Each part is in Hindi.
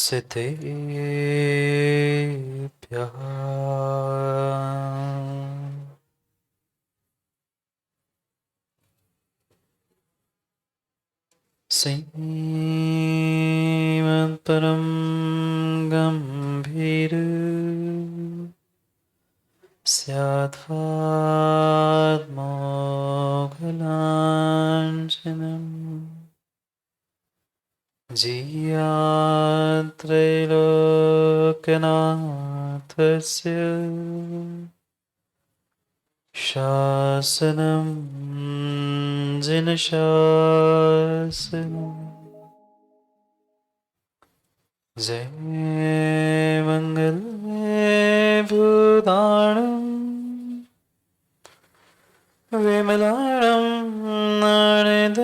सिद्धेभ्यः श्रीमत्परं गम्भीर स्याद्मोघलाञ्छनम् जियात्रैलोक्यनाथस्य शासनं जिनशासनम् जय मंगले भूताणं विमलाणं नारदंसनमयारं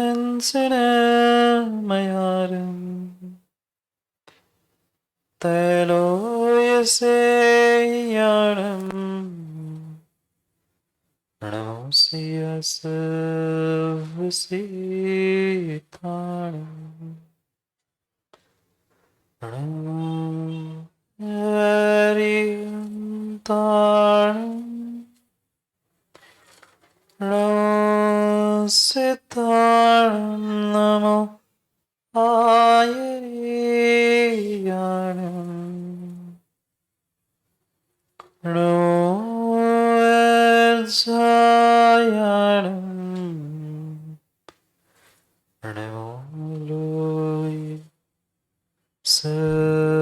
त्रैलोक्यसेयाणं नमोऽस्यसवसीताणम् नमो आयर्याणम् नमो नमो लोय सर्वसाहुम्।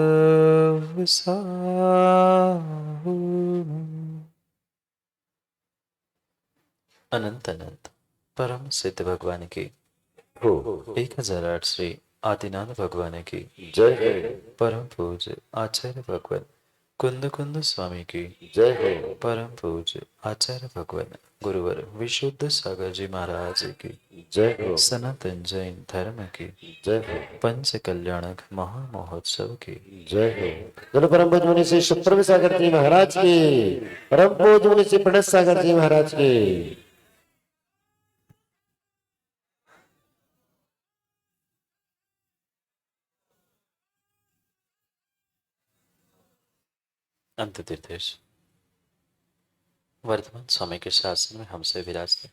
अनंत अनंत परम सिद्ध भगवान की हो 1008 श्री आदिनाथ भगवान की जय हो। परम पूज्य आचार्य भगवान कुंद कुंद स्वामी की जय हो। परम पूज्य आचार्य भगवान गुरुवर विशुद्ध सागर जी महाराज की जय हो। सनातन जैन धर्म की जय हो। पंच कल्याणक महामहोत्सव की जय हो। जन परम पूज्य मुनि श्री शुक्रम सागर जी महाराज की, परम पूज्य मुनि श्री प्रणत सागर जी महाराज की। अंत तीर्थेश वर्तमान स्वामी के शासन में हमसे विराजते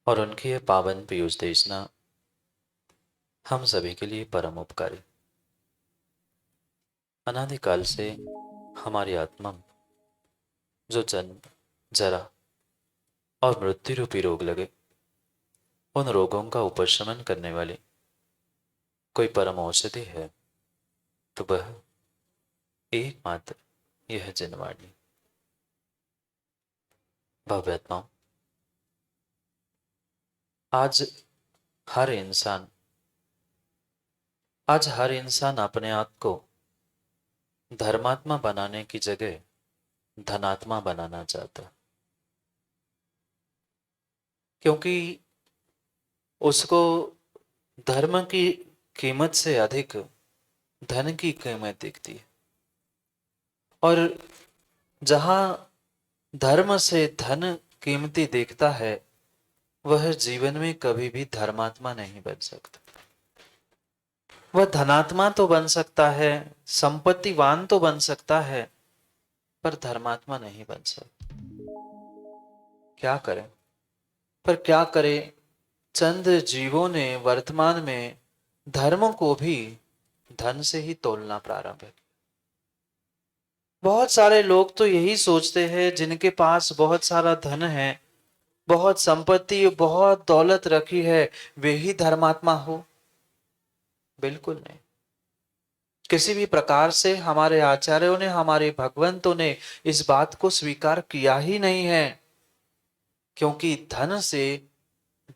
और उनकी यह पावन पीयूष देशना हम सभी के लिए परम उपकारी। अनादिकाल से हमारी आत्मा जो जन्म जरा और मृत्यु रूपी रोग लगे उन रोगों का उपशमन करने वाली कोई परम औषधि है तो वह एकमात्र यह जनवाणी। भव्यात्माओं, आज हर इंसान अपने आप को धर्मात्मा बनाने की जगह धनात्मा बनाना चाहता, क्योंकि उसको धर्म की कीमत से अधिक धन की कीमत दिखती है। और जहां धर्म से धन कीमती दिखता है वह जीवन में कभी भी धर्मात्मा नहीं बन सकता। वह धनात्मा तो बन सकता है, संपत्तिवान तो बन सकता है, पर धर्मात्मा नहीं बन सकता। क्या करें? पर क्या करें? चंद जीवों ने वर्तमान में धर्म को भी धन से ही तोलना प्रारंभ किया। बहुत सारे लोग तो यही सोचते हैं जिनके पास बहुत सारा धन है, बहुत संपत्ति, बहुत दौलत रखी है, वे ही धर्मात्मा हो। बिल्कुल नहीं। किसी भी प्रकार से हमारे आचार्यों ने, हमारे भगवंतों ने इस बात को स्वीकार किया ही नहीं है, क्योंकि धन से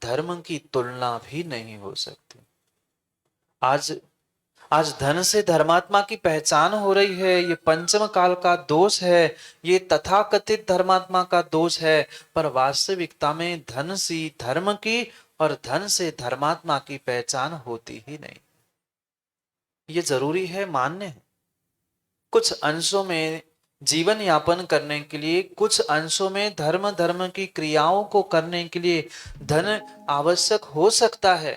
धर्म की तुलना भी नहीं हो सकती। आज धन से धर्मात्मा की पहचान हो रही है, ये पंचम काल का दोष है, ये तथाकथित धर्मात्मा का दोष है, पर वास्तविकता में धन से धर्म की और धन से धर्मात्मा की पहचान होती ही नहीं। ये जरूरी है, मान्य है। कुछ अंशों में जीवन यापन करने के लिए, कुछ अंशों में धर्म की क्रियाओं को करने के लिए धन आवश्यक हो सकता है,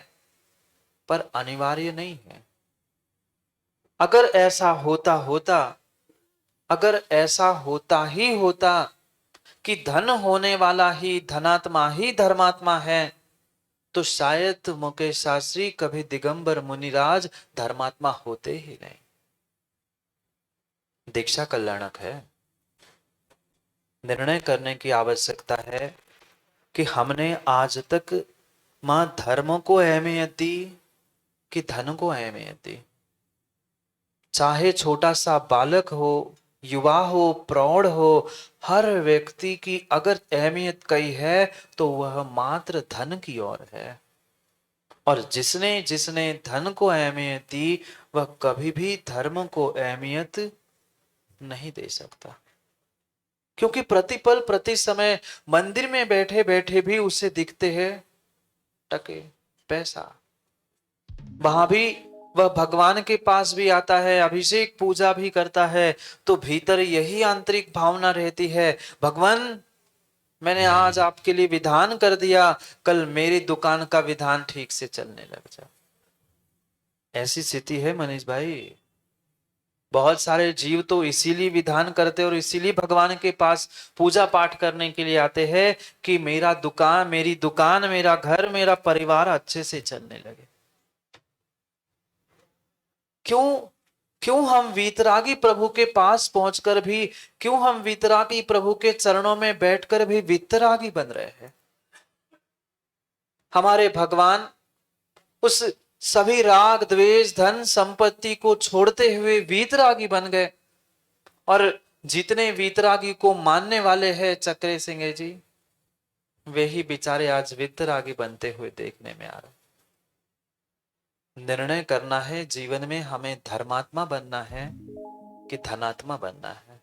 पर अनिवार्य नहीं है। अगर ऐसा होता होता, अगर ऐसा होता ही होता कि धन होने वाला ही धनात्मा ही धर्मात्मा है, तो शायद मुकेश शास्त्री कभी दिगंबर मुनिराज धर्मात्मा होते ही नहीं। दीक्षा कल्याणक है। निर्णय करने की आवश्यकता है कि हमने आज तक मां धर्म को अहमियत दी कि धन को अहमियत दी। चाहे छोटा सा बालक हो, युवा हो, प्रौढ़ हो, हर व्यक्ति की अगर अहमियत कही है तो वह मात्र धन की ओर है। और जिसने जिसने धन को अहमियत दी वह कभी भी धर्म को अहमियत नहीं दे सकता, क्योंकि प्रतिपल प्रति समय मंदिर में बैठे बैठे भी उसे दिखते हैं टके, पैसा। वहां भी वह भगवान के पास भी आता है, अभिषेक पूजा भी करता है, तो भीतर यही आंतरिक भावना रहती है, भगवान मैंने आज आपके लिए विधान कर दिया, कल मेरी दुकान का विधान ठीक से चलने लग जाए। ऐसी स्थिति है मनीष भाई। बहुत सारे जीव तो इसीलिए विधान करते और इसीलिए भगवान के पास पूजा पाठ करने के लिए आते हैं कि मेरी दुकान, मेरा घर, मेरा परिवार अच्छे से चलने लगे। क्यों क्यों हम वीतरागी प्रभु के पास पहुंचकर भी, क्यों हम वीतरागी प्रभु के चरणों में बैठकर भी वीतरागी बन रहे हैं? हमारे भगवान उस सभी राग द्वेष धन संपत्ति को छोड़ते हुए वीतरागी बन गए, और जितने वीतरागी को मानने वाले हैं चक्रे सिंह जी, वे ही बेचारे आज वीतरागी बनते हुए देखने में आ रहे। निर्णय करना है जीवन में, हमें धर्मात्मा बनना है कि धनात्मा बनना है।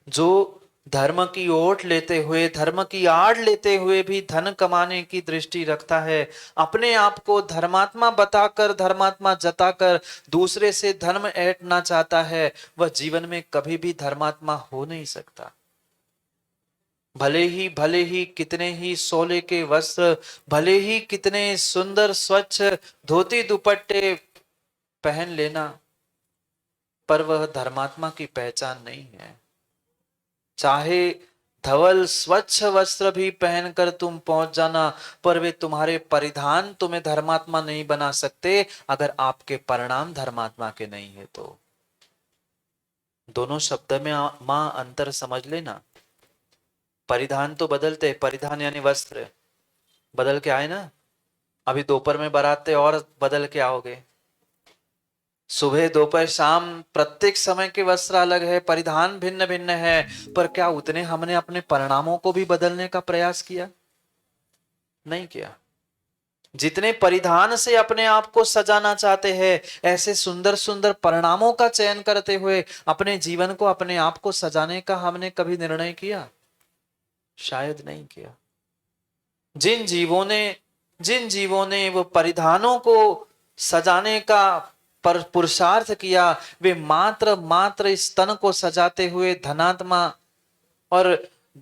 जो धर्म की ओट लेते हुए, धर्म की आड़ लेते हुए भी धन कमाने की दृष्टि रखता है, अपने आप को धर्मात्मा बताकर, धर्मात्मा जताकर दूसरे से धर्म ऐंठना चाहता है, वह जीवन में कभी भी धर्मात्मा हो नहीं सकता। भले ही कितने ही सोले के वस्त्र, भले ही कितने सुंदर स्वच्छ धोती दुपट्टे पहन लेना, पर वह धर्मात्मा की पहचान नहीं है। चाहे धवल स्वच्छ वस्त्र भी पहनकर तुम पहुंच जाना, पर वे तुम्हारे परिधान तुम्हें धर्मात्मा नहीं बना सकते अगर आपके परिणाम धर्मात्मा के नहीं है तो। दोनों शब्द में मां अंतर समझ लेना। परिधान तो बदलते, परिधान यानी वस्त्र बदल के आए ना, अभी दोपहर में बाराते और बदल के आओगे, सुबह दोपहर शाम प्रत्येक समय के वस्त्र अलग है, परिधान भिन्न भिन्न है, पर क्या उतने हमने अपने परिणामों को भी बदलने का प्रयास किया? नहीं किया। जितने परिधान से अपने आप को सजाना चाहते हैं, ऐसे सुंदर सुंदर परिणामों का चयन करते हुए अपने जीवन को, अपने आप को सजाने का हमने कभी निर्णय किया? शायद नहीं किया। जिन जीवों ने वो परिधानों को सजाने का पर पुरुषार्थ किया, वे मात्र इस तन को सजाते हुए धनात्मा और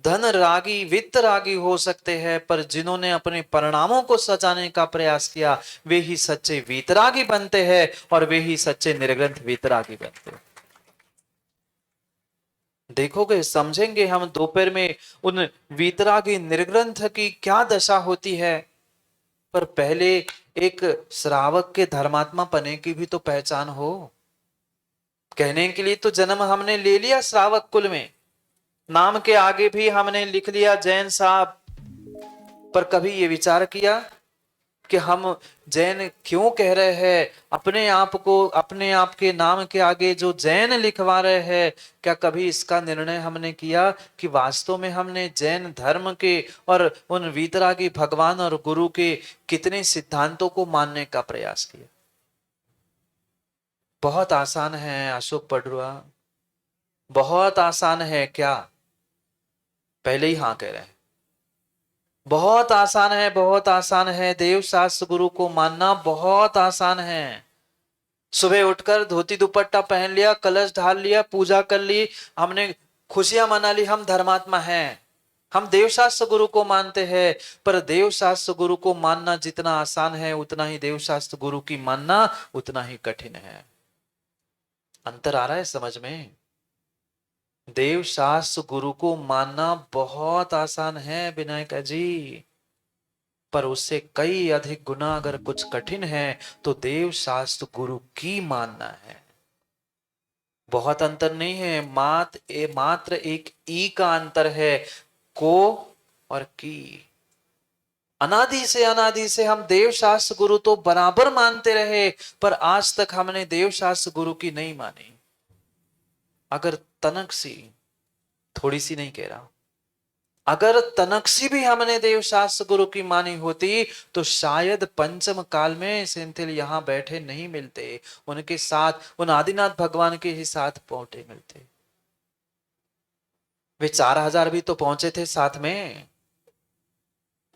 धन रागी वित्त रागी हो सकते हैं, पर जिन्होंने अपने परिणामों को सजाने का प्रयास किया वे ही सच्चे वीतरागी बनते हैं, और वे ही सच्चे निर्ग्रंथ वीतरागी बनते हैं। देखोगे, समझेंगे हम दोपहर में उन वीतरागी निर्ग्रंथ की क्या दशा होती है। पर पहले एक श्रावक के धर्मात्मा पने की भी तो पहचान हो। कहने के लिए तो जन्म हमने ले लिया श्रावक कुल में, नाम के आगे भी हमने लिख लिया जैन साहब, पर कभी ये विचार किया कि हम जैन क्यों कह रहे हैं? अपने आप को, अपने आप के नाम के आगे जो जैन लिखवा रहे हैं, क्या कभी इसका निर्णय हमने किया कि वास्तव में हमने जैन धर्म के और उन वीतरागी भगवान और गुरु के कितने सिद्धांतों को मानने का प्रयास किया? बहुत आसान है अशोक पडरुआ, बहुत आसान है। क्या पहले ही हाँ कह रहे हैं? बहुत आसान है, बहुत आसान है। देव शास्त्र गुरु को मानना बहुत आसान है। सुबह उठकर धोती दुपट्टा पहन लिया, कलश ढाल लिया, पूजा कर ली, हमने खुशियां मना ली, हम धर्मात्मा हैं, हम देव शास्त्र गुरु को मानते हैं। पर देव शास्त्र गुरु को मानना जितना आसान है, उतना ही देव शास्त्र गुरु की मानना उतना ही कठिन है। अंतर आ रहा है समझ में? देव शास्त्र गुरु को मानना बहुत आसान है विनायक जी, पर उससे कई अधिक गुना अगर कुछ कठिन है तो देव शास्त्र गुरु की मानना है। बहुत अंतर नहीं है, मात्र एक ई का अंतर है, को और की। अनादि से हम देव शास्त्र गुरु तो बराबर मानते रहे, पर आज तक हमने देव शास्त्र गुरु की नहीं मानी। अगर तनक सी, थोड़ी सी नहीं कह रहा, अगर तनकसी भी हमने देव शास्त्र गुरु की मानी होती तो शायद पंचम काल में सेंथिल यहां बैठे नहीं मिलते, उनके साथ उन आदिनाथ भगवान के ही साथ पहुंचे मिलते। वे 4000 भी तो पहुंचे थे साथ में,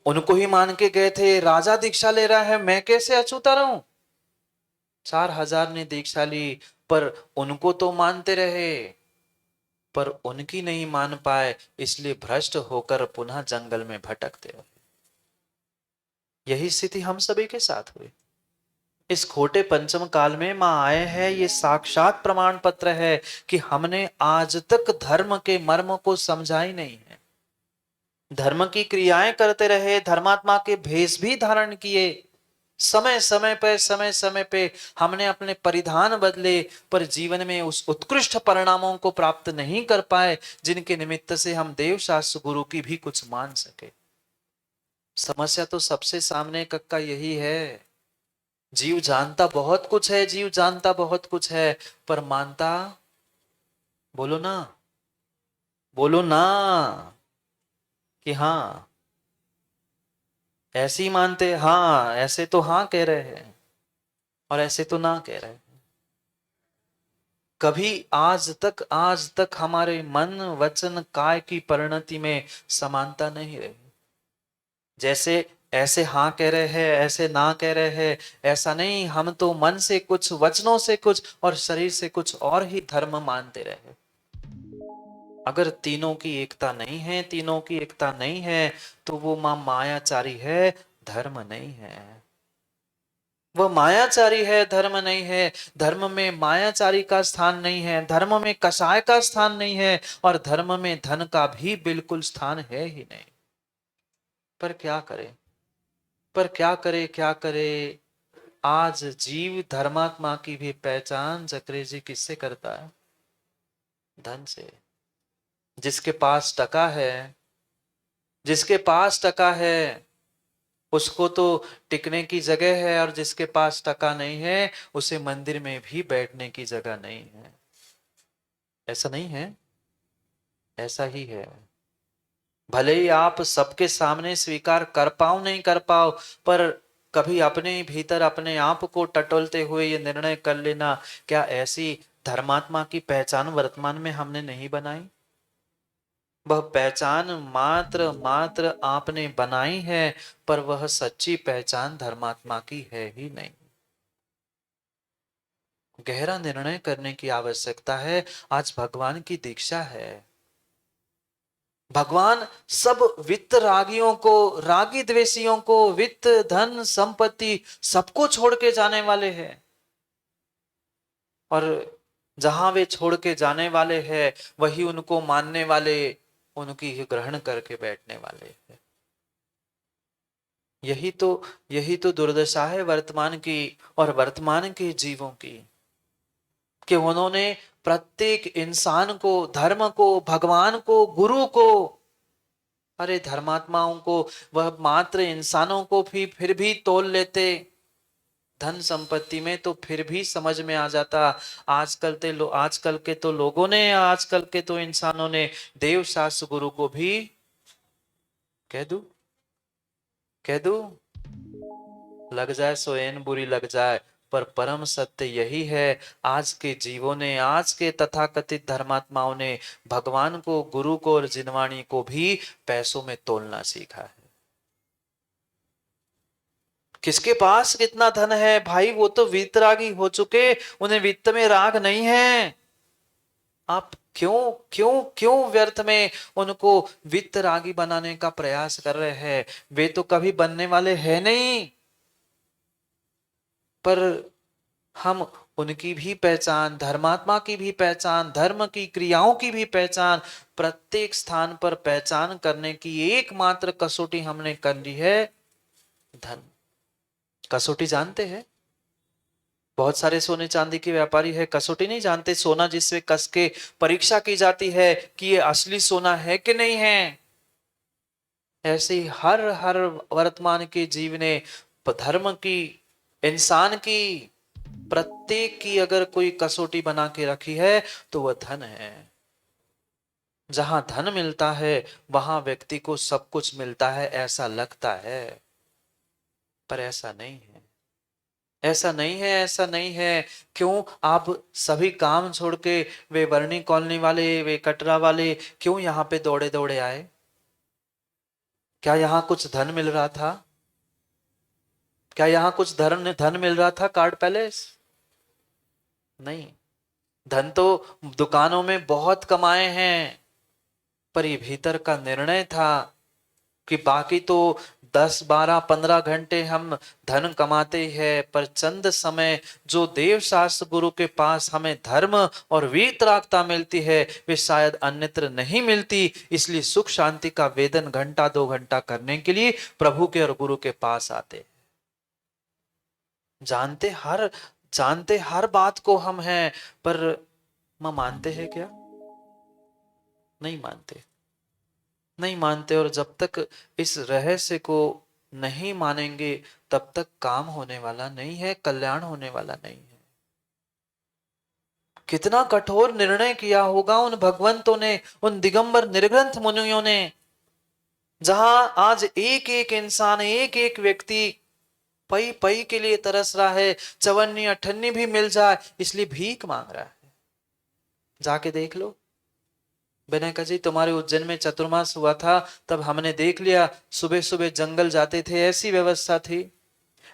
उनको ही मान के गए थे। राजा दीक्षा ले रहा है, मैं कैसे अछूता रहूं? 4000 ने दीक्षा ली, पर उनको तो मानते रहे, पर उनकी नहीं मान पाए, इसलिए भ्रष्ट होकर पुनः जंगल में भटकते रहे। यही स्थिति हम सभी के साथ हुई। इस खोटे पंचम काल में मां आए हैं, ये साक्षात प्रमाण पत्र है कि हमने आज तक धर्म के मर्म को समझा ही नहीं है। धर्म की क्रियाएं करते रहे, धर्मात्मा के भेष भी धारण किए, समय समय पे हमने अपने परिधान बदले, पर जीवन में उस उत्कृष्ट परिणामों को प्राप्त नहीं कर पाए जिनके निमित्त से हम देव शास्त्र गुरु की भी कुछ मान सके। समस्या तो सबसे सामने कक्का यही है, जीव जानता बहुत कुछ है, जीव जानता बहुत कुछ है, पर मानता, बोलो ना, बोलो ना, कि हाँ ऐसे ही मानते, हाँ ऐसे तो हाँ कह रहे हैं और ऐसे तो ना कह रहे हैं। कभी आज तक हमारे मन वचन काय की परिणति में समानता नहीं रही। जैसे ऐसे हाँ कह रहे हैं, ऐसे ना कह रहे हैं, ऐसा नहीं, हम तो मन से कुछ, वचनों से कुछ और शरीर से कुछ और ही धर्म मानते रहे। अगर तीनों की एकता नहीं है, तीनों की एकता नहीं है, तो वो मां मायाचारी है, धर्म नहीं है। वह मायाचारी है, धर्म नहीं है। धर्म में मायाचारी का स्थान नहीं है, धर्म में कसाय का स्थान नहीं है, और धर्म में धन का भी बिल्कुल स्थान है ही नहीं। पर क्या करे, पर क्या करे, क्या करे? आज जीव धर्मात्मा की भी पहचान जकरे जी किससे करता है? धन से। जिसके पास टका है, जिसके पास टका है उसको तो टिकने की जगह है, और जिसके पास टका नहीं है उसे मंदिर में भी बैठने की जगह नहीं है। ऐसा नहीं है? ऐसा ही है। भले ही आप सबके सामने स्वीकार कर पाओ नहीं कर पाओ, पर कभी अपने भीतर अपने आप को टटोलते हुए ये निर्णय कर लेना, क्या ऐसी धर्मात्मा की पहचान वर्तमान में हमने नहीं बनाई? वह पहचान मात्र मात्र आपने बनाई है, पर वह सच्ची पहचान धर्मात्मा की है ही नहीं। गहरा निर्णय करने की आवश्यकता है। आज भगवान की दीक्षा है। भगवान सब वित्त रागियों को, रागी द्वेषियों को, वित्त धन संपत्ति सबको छोड़ के जाने वाले हैं, और जहां वे छोड़ के जाने वाले हैं वही उनको मानने वाले, उनकी ही ग्रहण करके बैठने वाले हैं। यही तो दुर्दशा है वर्तमान की और वर्तमान के जीवों की, कि उन्होंने प्रत्येक इंसान को, धर्म को, भगवान को, गुरु को, अरे धर्मात्माओं को, वह मात्र इंसानों को भी फिर भी तोल लेते। धन संपत्ति में तो फिर भी समझ में आ जाता। आजकल के तो लोगों ने, आजकल के तो इंसानों ने देव शास्त्र गुरु को भी कह दू, कह दू, लग जाए सो एन बुरी लग जाए, पर परम सत्य यही है। आज के जीवों ने, आज के तथाकथित धर्मात्माओं ने भगवान को, गुरु को और जिनवाणी को भी पैसों में तोलना सीखा है। किसके पास कितना धन है भाई, वो तो वित्तरागी हो चुके, उन्हें वित्त में राग नहीं है। आप क्यों क्यों क्यों व्यर्थ में उनको वित्त रागी बनाने का प्रयास कर रहे हैं? वे तो कभी बनने वाले हैं नहीं, पर हम उनकी भी पहचान, धर्मात्मा की भी पहचान, धर्म की क्रियाओं की भी पहचान, प्रत्येक स्थान पर पहचान करने की एकमात्र कसौटी हमने कर ली है धन। कसौटी जानते हैं? बहुत सारे सोने चांदी के व्यापारी है, कसौटी नहीं जानते। सोना जिससे कस के परीक्षा की जाती है कि ये असली सोना है कि नहीं है। ऐसे ही हर हर वर्तमान के जीव ने धर्म की, इंसान की, प्रत्येक की अगर कोई कसौटी बना के रखी है तो वह धन है। जहां धन मिलता है वहां व्यक्ति को सब कुछ मिलता है ऐसा लगता है, पर ऐसा नहीं है। ऐसा नहीं है, ऐसा नहीं है। क्यों आप सभी काम छोड़ के, वे वर्णी कॉलोनी वाले, वे कटरा वाले, क्यों यहां पे दौड़े दौड़े आए? क्या यहां कुछ धन मिल रहा था? क्या यहां कुछ धन धन मिल रहा था कार्ड पैलेस? नहीं। धन तो दुकानों में बहुत कमाए हैं, पर ये भीतर का निर्णय था कि बाकी तो 10, 12, 15 घंटे हम धन कमाते हैं, पर चंद समय जो देव शास्त्र गुरु के पास हमें धर्म और वीतरागता मिलती है वे शायद अन्यत्र नहीं मिलती। इसलिए सुख शांति का वेदन घंटा 2 घंटा करने के लिए प्रभु के और गुरु के पास आते। जानते हर बात को हम हैं, पर मानते हैं क्या? नहीं मानते, नहीं मानते। और जब तक इस रहस्य को नहीं मानेंगे तब तक काम होने वाला नहीं है, कल्याण होने वाला नहीं है। कितना कठोर निर्णय किया होगा उन भगवंतों ने, उन दिगंबर निर्ग्रंथ मुनियों ने, जहां आज एक एक इंसान, एक एक व्यक्ति पई पई के लिए तरस रहा है, चवन्नी अठन्नी भी मिल जाए इसलिए भीख मांग रहा है। जाके देख लो। विनय का जी तुम्हारे उज्जैन में चतुर्मास हुआ था, तब हमने देख लिया सुबह सुबह जंगल जाते थे, ऐसी व्यवस्था थी,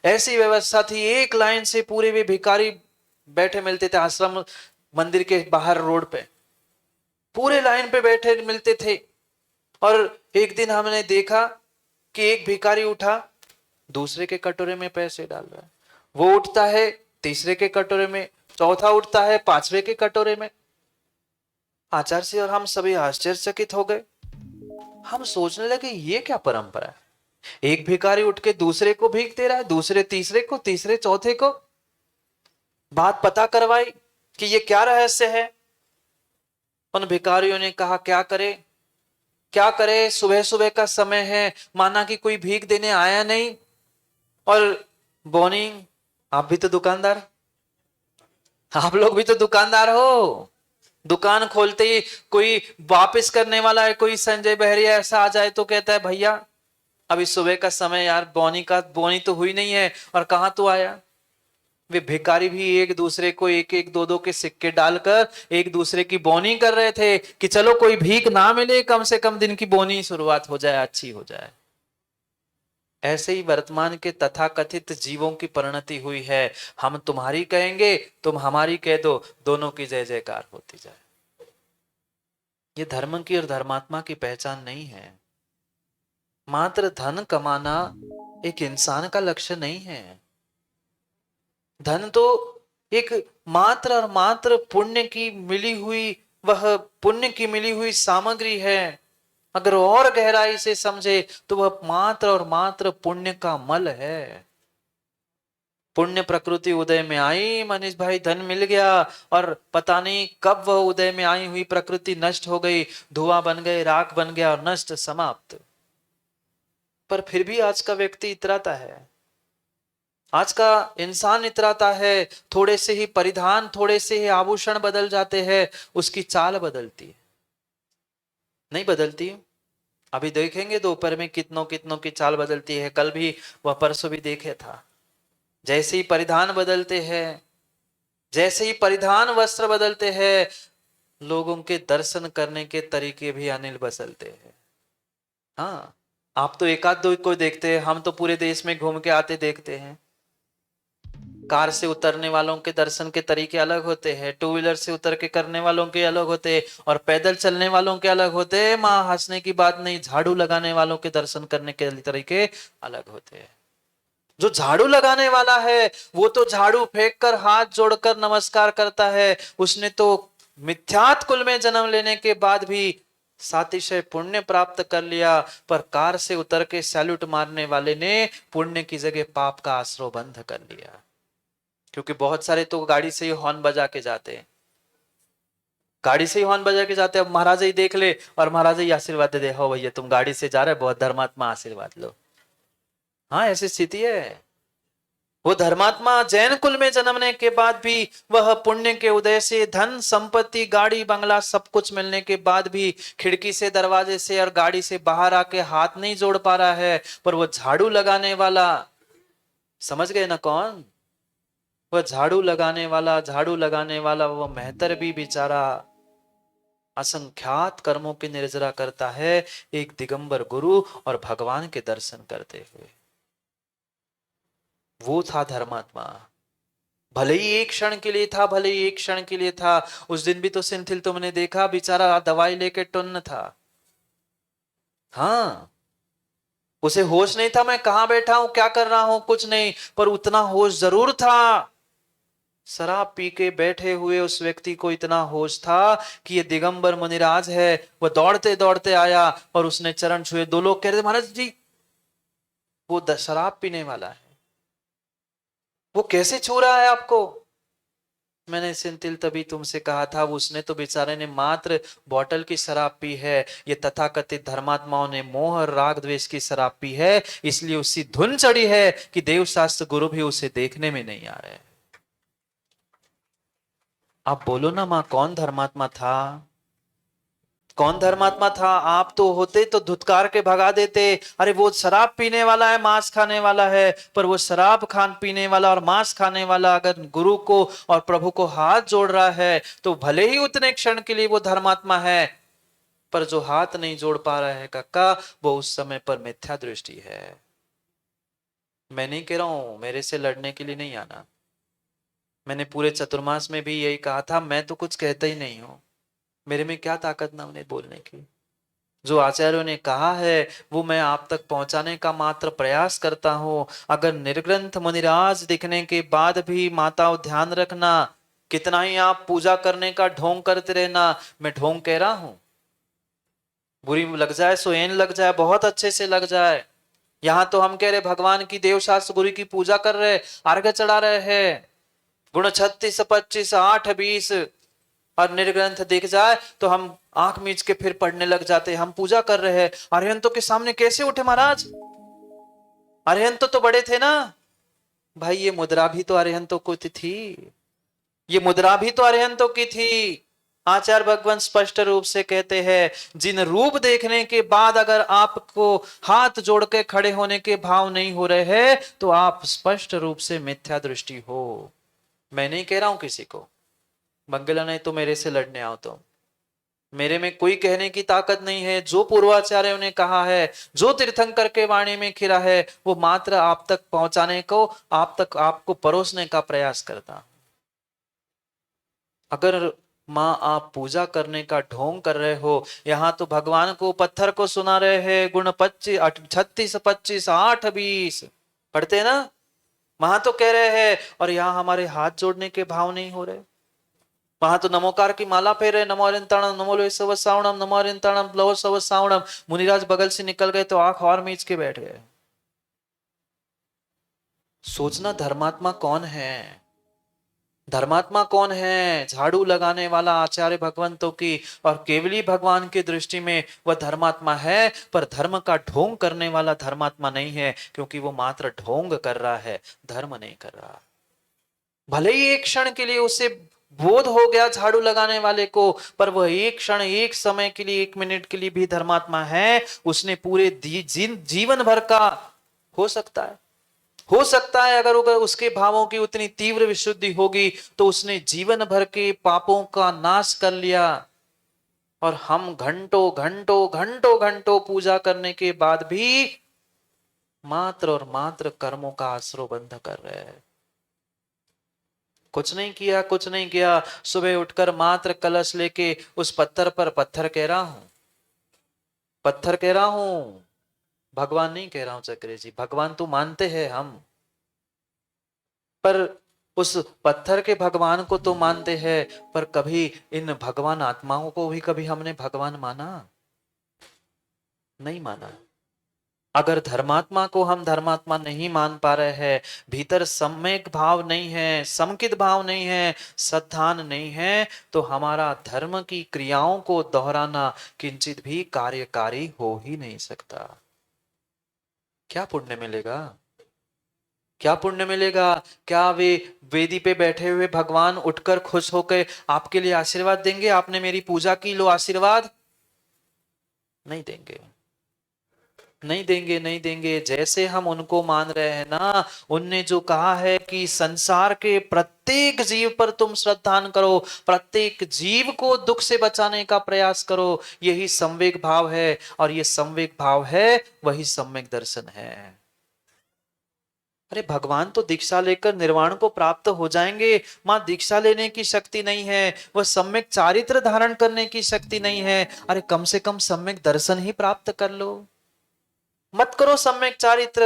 ऐसी व्यवस्था थी। एक लाइन से पूरे वे भिखारी बैठे मिलते थे आश्रम मंदिर के बाहर रोड पे, पूरे लाइन पे बैठे मिलते थे। और एक दिन हमने देखा कि एक भिखारी उठा, दूसरे के कटोरे में पैसे डाल रहा है। वो उठता है तीसरे के कटोरे में, चौथा उठता है पांचवे के कटोरे में। आचार्य जी और हम सभी आश्चर्यचकित हो गए। हम सोचने लगे ये क्या परंपरा है? एक भिखारी उठ के दूसरे को भीख दे रहा है, दूसरे तीसरे को, तीसरे चौथे को। बात पता करवाई कि ये क्या रहस्य है। उन भिखारियों ने कहा क्या करे, क्या करे, सुबह सुबह का समय है, माना कि कोई भीख देने आया नहीं। और बोनी आप भी तो दुकानदार, आप लोग भी तो दुकानदार हो। दुकान खोलते ही कोई वापस करने वाला है, कोई संजय बहरिया ऐसा आ जाए तो कहता है भैया अभी सुबह का समय यार, बोनी तो हुई नहीं है, और कहां तू आया। वे भिखारी भी एक दूसरे को एक एक दो दो के सिक्के डालकर एक दूसरे की बोनी कर रहे थे कि चलो कोई भीख ना मिले, कम से कम दिन की बोनी शुरुआत हो जाए, अच्छी हो जाए। ऐसे ही वर्तमान के तथाकथित जीवों की परिणति हुई है। हम तुम्हारी कहेंगे, तुम हमारी कह दो, दोनों की जय जयकार होती जाए। ये धर्म की और धर्मात्मा की पहचान नहीं है। मात्र धन कमाना एक इंसान का लक्ष्य नहीं है। धन तो एक मात्र और मात्र पुण्य की मिली हुई, वह पुण्य की मिली हुई सामग्री है। अगर और गहराई से समझे तो वह मात्र और मात्र पुण्य का मल है। पुण्य प्रकृति उदय में आई, मनीष भाई धन मिल गया, और पता नहीं कब वह उदय में आई हुई प्रकृति नष्ट हो गई, धुआं बन गए, राख बन गया और नष्ट, समाप्त। पर फिर भी आज का व्यक्ति इतराता है, आज का इंसान इतराता है। थोड़े से ही परिधान, थोड़े से ही आभूषण बदल जाते हैं, उसकी चाल बदलती है। नहीं बदलती। अभी देखेंगे दोपहर में कितनों कितनों की चाल बदलती है। कल भी वह परसों भी देखे था। जैसे ही परिधान बदलते हैं, जैसे ही परिधान वस्त्र बदलते हैं, लोगों के दर्शन करने के तरीके भी अनिल बदलते हैं। हाँ, आप तो एक आध दो को देखते हैं, हम तो पूरे देश में घूम के आते देखते हैं। कार से उतरने वालों के दर्शन के तरीके अलग होते हैं, टू व्हीलर से उतर के करने वालों के अलग होते हैं, और पैदल चलने वालों के अलग होते हैं। मां हंसने की बात नहीं, झाड़ू लगाने वालों के दर्शन करने के तरीके अलग होते हैं। जो झाड़ू लगाने वाला है वो तो झाड़ू फेंक कर हाथ जोड़कर नमस्कार करता है, उसने तो मिथ्यात कुल में जन्म लेने के बाद भी सातिशय पुण्य प्राप्त कर लिया। पर कार से उतर के सैल्यूट मारने वाले ने पुण्य की जगह पाप का आश्रय बंध कर लिया। क्योंकि बहुत सारे तो गाड़ी से ही हॉर्न बजा के जाते हैं, गाड़ी से ही हॉर्न बजा के जाते हैं। अब महाराज ही देख ले और महाराज ही आशीर्वाद दे दे, हो भैया तुम गाड़ी से जा रहे बहुत धर्मात्मा, आशीर्वाद लो। हाँ ऐसी स्थिति है। वो धर्मात्मा जैन कुल में जन्मने के बाद भी वह पुण्य के उदय से धन संपत्ति गाड़ी बंगला सब कुछ मिलने के बाद भी खिड़की से दरवाजे से और गाड़ी से बाहर आके हाथ नहीं जोड़ पा रहा है। पर वो झाड़ू लगाने वाला, समझ गए ना कौन? वह झाड़ू लगाने वाला, झाड़ू लगाने वाला वो मेहतर भी बेचारा असंख्यात कर्मों की निर्जरा करता है एक दिगंबर गुरु और भगवान के दर्शन करते हुए। वो था धर्मात्मा। भले ही एक क्षण के लिए था, भले ही एक क्षण के लिए था। उस दिन भी तो सिंथिल तुमने देखा, बेचारा दवाई लेके टुन्न था। हाँ उसे होश नहीं था मैं कहां बैठा हूं, क्या कर रहा हूं, कुछ नहीं, पर उतना होश जरूर था। शराब पी के बैठे हुए उस व्यक्ति को इतना होश था कि ये दिगंबर मुनिराज है। वह दौड़ते दौड़ते आया और उसने चरण छुए। दो लोग कह रहे थे महाराज जी वो शराब पीने वाला है, वो कैसे छू रहा है आपको? मैंने सिंतिल तभी तुमसे कहा था, उसने तो बेचारे ने मात्र बॉटल की शराब पी है। ये तथाकथित धर्मात्माओं ने मोह और राग द्वेष की शराब पी है, इसलिए उसकी धुन चढ़ी है कि देव शास्त्र गुरु भी उसे देखने में नहीं आ रहे। आप बोलो ना मां, कौन धर्मात्मा था? कौन धर्मात्मा था? आप तो होते तो धुतकार के भगा देते, अरे वो शराब पीने वाला है, मांस खाने वाला है। पर वो शराब खान पीने वाला और मांस खाने वाला अगर गुरु को और प्रभु को हाथ जोड़ रहा है तो भले ही उतने क्षण के लिए वो धर्मात्मा है, पर जो हाथ नहीं जोड़ पा रहा है काका, वो उस समय पर मिथ्या दृष्टि है। मैं नहीं कह रहा हूं मेरे से लड़ने के लिए नहीं आना। मैंने पूरे चतुर्मास में भी यही कहा था, मैं तो कुछ कहता ही नहीं हूं, मेरे में क्या ताकत ना उन्हें बोलने की। जो आचार्यों ने कहा है वो मैं आप तक पहुंचाने का मात्र प्रयास करता हूं। अगर निर्ग्रंथ मुनिराज दिखने के बाद भी माताओं ध्यान रखना, कितना ही आप पूजा करने का ढोंग करते रहना, मैं ढोंग कह रहा हूं, बुरी लग जाए सो एन लग जाए, बहुत अच्छे से लग जाए। यहां तो हम कह रहे भगवान की देव शास्त्र गुरु की पूजा कर रहे, अर्घ्य चढ़ा रहे हैं, गुण 36 25 8 20 और निर्ग्रंथ दिख जाए तो हम आंख मीच के फिर पढ़ने लग जाते। हम पूजा कर रहे हैं, अरिहंतों के सामने कैसे उठे महाराज? अरिहंत तो बड़े थे ना भाई, ये मुद्रा भी तो अरिहंतों को थी, ये मुद्रा भी तो अरिहंतों की थी। आचार्य भगवान स्पष्ट रूप से कहते हैं, जिन रूप देखने के बाद अगर आपको हाथ जोड़ के खड़े होने के भाव नहीं हो रहे हैं तो आप स्पष्ट रूप से मिथ्या दृष्टि हो। मैं नहीं कह रहा हूं किसी को, मंगला नहीं तो मेरे से लड़ने आओ, तो मेरे में कोई कहने की ताकत नहीं है। जो पूर्वाचार्यों ने कहा है, जो तीर्थंकर के वाणी में खिरा है, वो मात्र आप तक पहुंचाने को, आप तक आपको परोसने का प्रयास करता। अगर माँ आप पूजा करने का ढोंग कर रहे हो, यहाँ तो भगवान को पत्थर को सुना रहे हैं, गुण 36 25 8 20 पढ़ते हैं ना, वहां तो कह रहे हैं, और यहाँ हमारे हाथ जोड़ने के भाव नहीं हो रहे। वहां तो नमोकार की माला फेर रहे, नमो अरिंताणम नमो लोह सव सावणम नमो अरिंताणम लोह सव सावणम। मुनिराज बगल से निकल गए तो आंख और मीच के बैठ गए। सोचना धर्मात्मा कौन है? धर्मात्मा कौन है? झाड़ू लगाने वाला आचार्य भगवंतों की और केवली भगवान की दृष्टि में वह धर्मात्मा है, पर धर्म का ढोंग करने वाला धर्मात्मा नहीं है, क्योंकि वो मात्र ढोंग कर रहा है, धर्म नहीं कर रहा। भले ही एक क्षण के लिए उसे बोध हो गया झाड़ू लगाने वाले को, पर वह एक क्षण, एक समय के लिए, एक मिनट के लिए भी धर्मात्मा है। उसने पूरे जीवन भर का, हो सकता है, हो सकता है अगर उसके भावों की उतनी तीव्र विशुद्धि होगी तो उसने जीवन भर के पापों का नाश कर लिया। और हम घंटों घंटों घंटों घंटों पूजा करने के बाद भी मात्र और मात्र कर्मों का आश्रय बंध कर रहे हैं। कुछ नहीं किया, कुछ नहीं किया। सुबह उठकर मात्र कलश लेके उस पत्थर पर पत्थर कह रहा हूं, पत्थर कह रहा हूं, भगवान नहीं कह रहा हूं चक्रे जी। भगवान तो मानते हैं हम, पर उस पत्थर के भगवान को तो मानते हैं, पर कभी इन भगवान आत्माओं को भी कभी हमने भगवान माना? नहीं माना। अगर धर्मात्मा को हम धर्मात्मा नहीं मान पा रहे हैं, भीतर सम्यक भाव नहीं है, समकित भाव नहीं है, सद्धान नहीं है, तो हमारा धर्म की क्रियाओं को दोहराना किंचित भी कार्यकारी हो ही नहीं सकता। क्या पुण्य मिलेगा? क्या पुण्य मिलेगा? क्या वे वेदी पे बैठे हुए भगवान उठकर खुश होकर आपके लिए आशीर्वाद देंगे? आपने मेरी पूजा की, लो आशीर्वाद? नहीं देंगे, नहीं देंगे, नहीं देंगे। जैसे हम उनको मान रहे हैं ना, उनने जो कहा है कि संसार के प्रत्येक जीव पर तुम श्रद्धान करो, प्रत्येक जीव को दुख से बचाने का प्रयास करो, यही संवेग भाव है, और ये संवेग भाव है वही सम्यक दर्शन है। अरे भगवान तो दीक्षा लेकर निर्वाण को प्राप्त हो जाएंगे, मां दीक्षा लेने की शक्ति नहीं है, वह सम्यक चारित्र धारण करने की शक्ति नहीं है। अरे कम से कम सम्यक दर्शन ही प्राप्त कर लो। मत करो सम्यक चारित्र,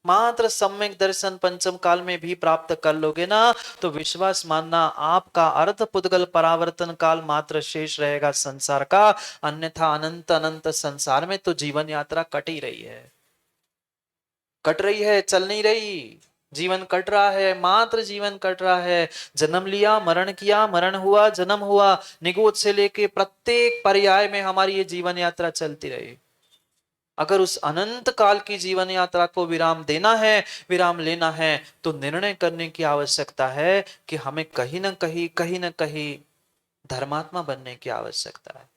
मात्र सम्यक दर्शन पंचम काल में भी प्राप्त कर लोगे ना, तो विश्वास मानना आपका अर्थ पुद्गल परावर्तन काल मात्र शेष रहेगा संसार का, अन्यथा अनंत अनंत संसार में तो जीवन यात्रा कट ही रही है, कट रही है, चल नहीं रही। जीवन कट रहा है, मात्र जीवन कट रहा है। जन्म लिया, मरण किया, मरण हुआ, जन्म हुआ, निगोद से लेके प्रत्येक पर्याय में हमारी ये जीवन यात्रा चलती रही। अगर उस अनंत काल की जीवन यात्रा को विराम देना है, विराम लेना है, तो निर्णय करने की आवश्यकता है कि हमें कहीं ना कहीं धर्मात्मा बनने की आवश्यकता है।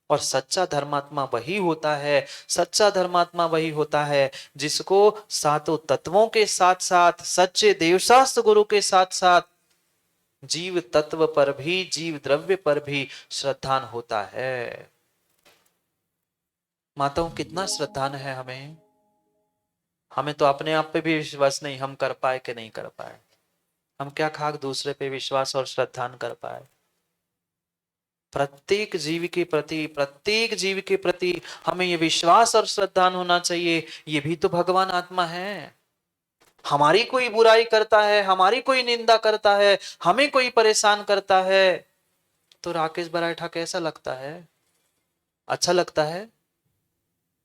और सच्चा धर्मात्मा वही होता है, सच्चा धर्मात्मा वही होता है जिसको सातों तत्वों के साथ साथ, सच्चे देवशास्त्र गुरु के साथ साथ जीव तत्व पर भी, जीव द्रव्य पर भी श्रद्धान होता है। माताओं कितना श्रद्धान है हमें? हमें तो अपने आप पे भी विश्वास नहीं, हम कर पाए कि नहीं कर पाए। हम क्या खाक दूसरे पे विश्वास और श्रद्धान कर पाए। प्रत्येक जीव के प्रति, प्रत्येक जीव के प्रति हमें ये विश्वास और श्रद्धान होना चाहिए, ये भी तो भगवान आत्मा है। हमारी कोई बुराई करता है, हमारी कोई निंदा करता है, हमें कोई परेशान करता है, तो राकेश बराठा कैसा लगता है? अच्छा लगता है?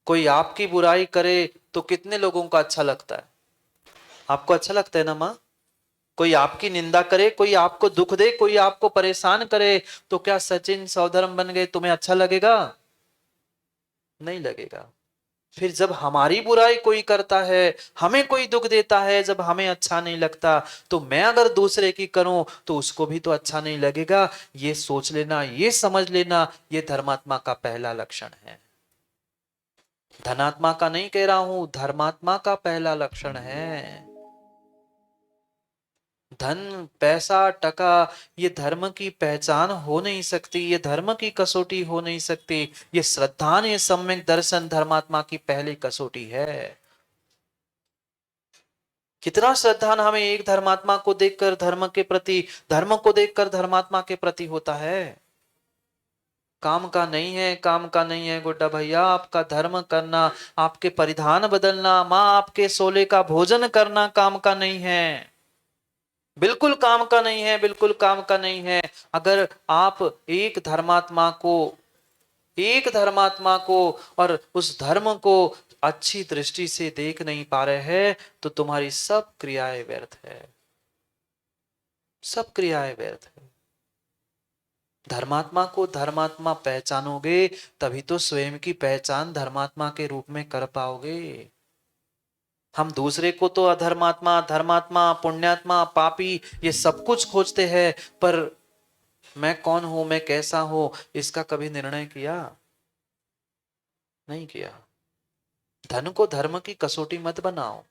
कोई आपकी बुराई करे तो कितने लोगों को अच्छा लगता है? आपको अच्छा लगता है ना माँ? कोई आपकी निंदा करे, कोई आपको दुख दे, कोई आपको परेशान करे, तो क्या सचिन सौधर्म बन गए तुम्हें अच्छा लगेगा? नहीं लगेगा। फिर जब हमारी बुराई कोई करता है, हमें कोई दुख देता है, जब हमें अच्छा नहीं लगता, तो मैं अगर दूसरे की करूं तो उसको भी तो अच्छा नहीं लगेगा। ये सोच लेना, ये समझ लेना, ये धर्मात्मा का पहला लक्षण है। धनात्मा का नहीं कह रहा हूं, धर्मात्मा का पहला लक्षण है। धन, पैसा, टका ये धर्म की पहचान हो नहीं सकती, ये धर्म की कसौटी हो नहीं सकती। ये श्रद्धान, ये सम्यक दर्शन धर्मात्मा की पहली कसौटी है। कितना श्रद्धान हमें एक धर्मात्मा को देखकर धर्म के प्रति, धर्म को देखकर धर्मात्मा के प्रति होता है। काम का नहीं है, काम का नहीं है गुड्डा भैया, आपका धर्म करना, आपके परिधान बदलना, माँ आपके सोले का भोजन करना काम का नहीं है, बिल्कुल काम का नहीं है, बिल्कुल काम का नहीं है। अगर आप एक धर्मात्मा को, एक धर्मात्मा को और उस धर्म को अच्छी दृष्टि से देख नहीं पा रहे हैं, तो तुम्हारी सब क्रियाएं व्यर्थ है, सब क्रियाएं व्यर्थ है। धर्मात्मा को धर्मात्मा पहचानोगे तभी तो स्वयं की पहचान धर्मात्मा के रूप में कर पाओगे। हम दूसरे को तो अधर्मात्मा, धर्मात्मा, पुण्यात्मा, पापी ये सब कुछ खोजते हैं, पर मैं कौन हूं, मैं कैसा हूं, इसका कभी निर्णय किया? नहीं किया। धन को धर्म की कसौटी मत बनाओ,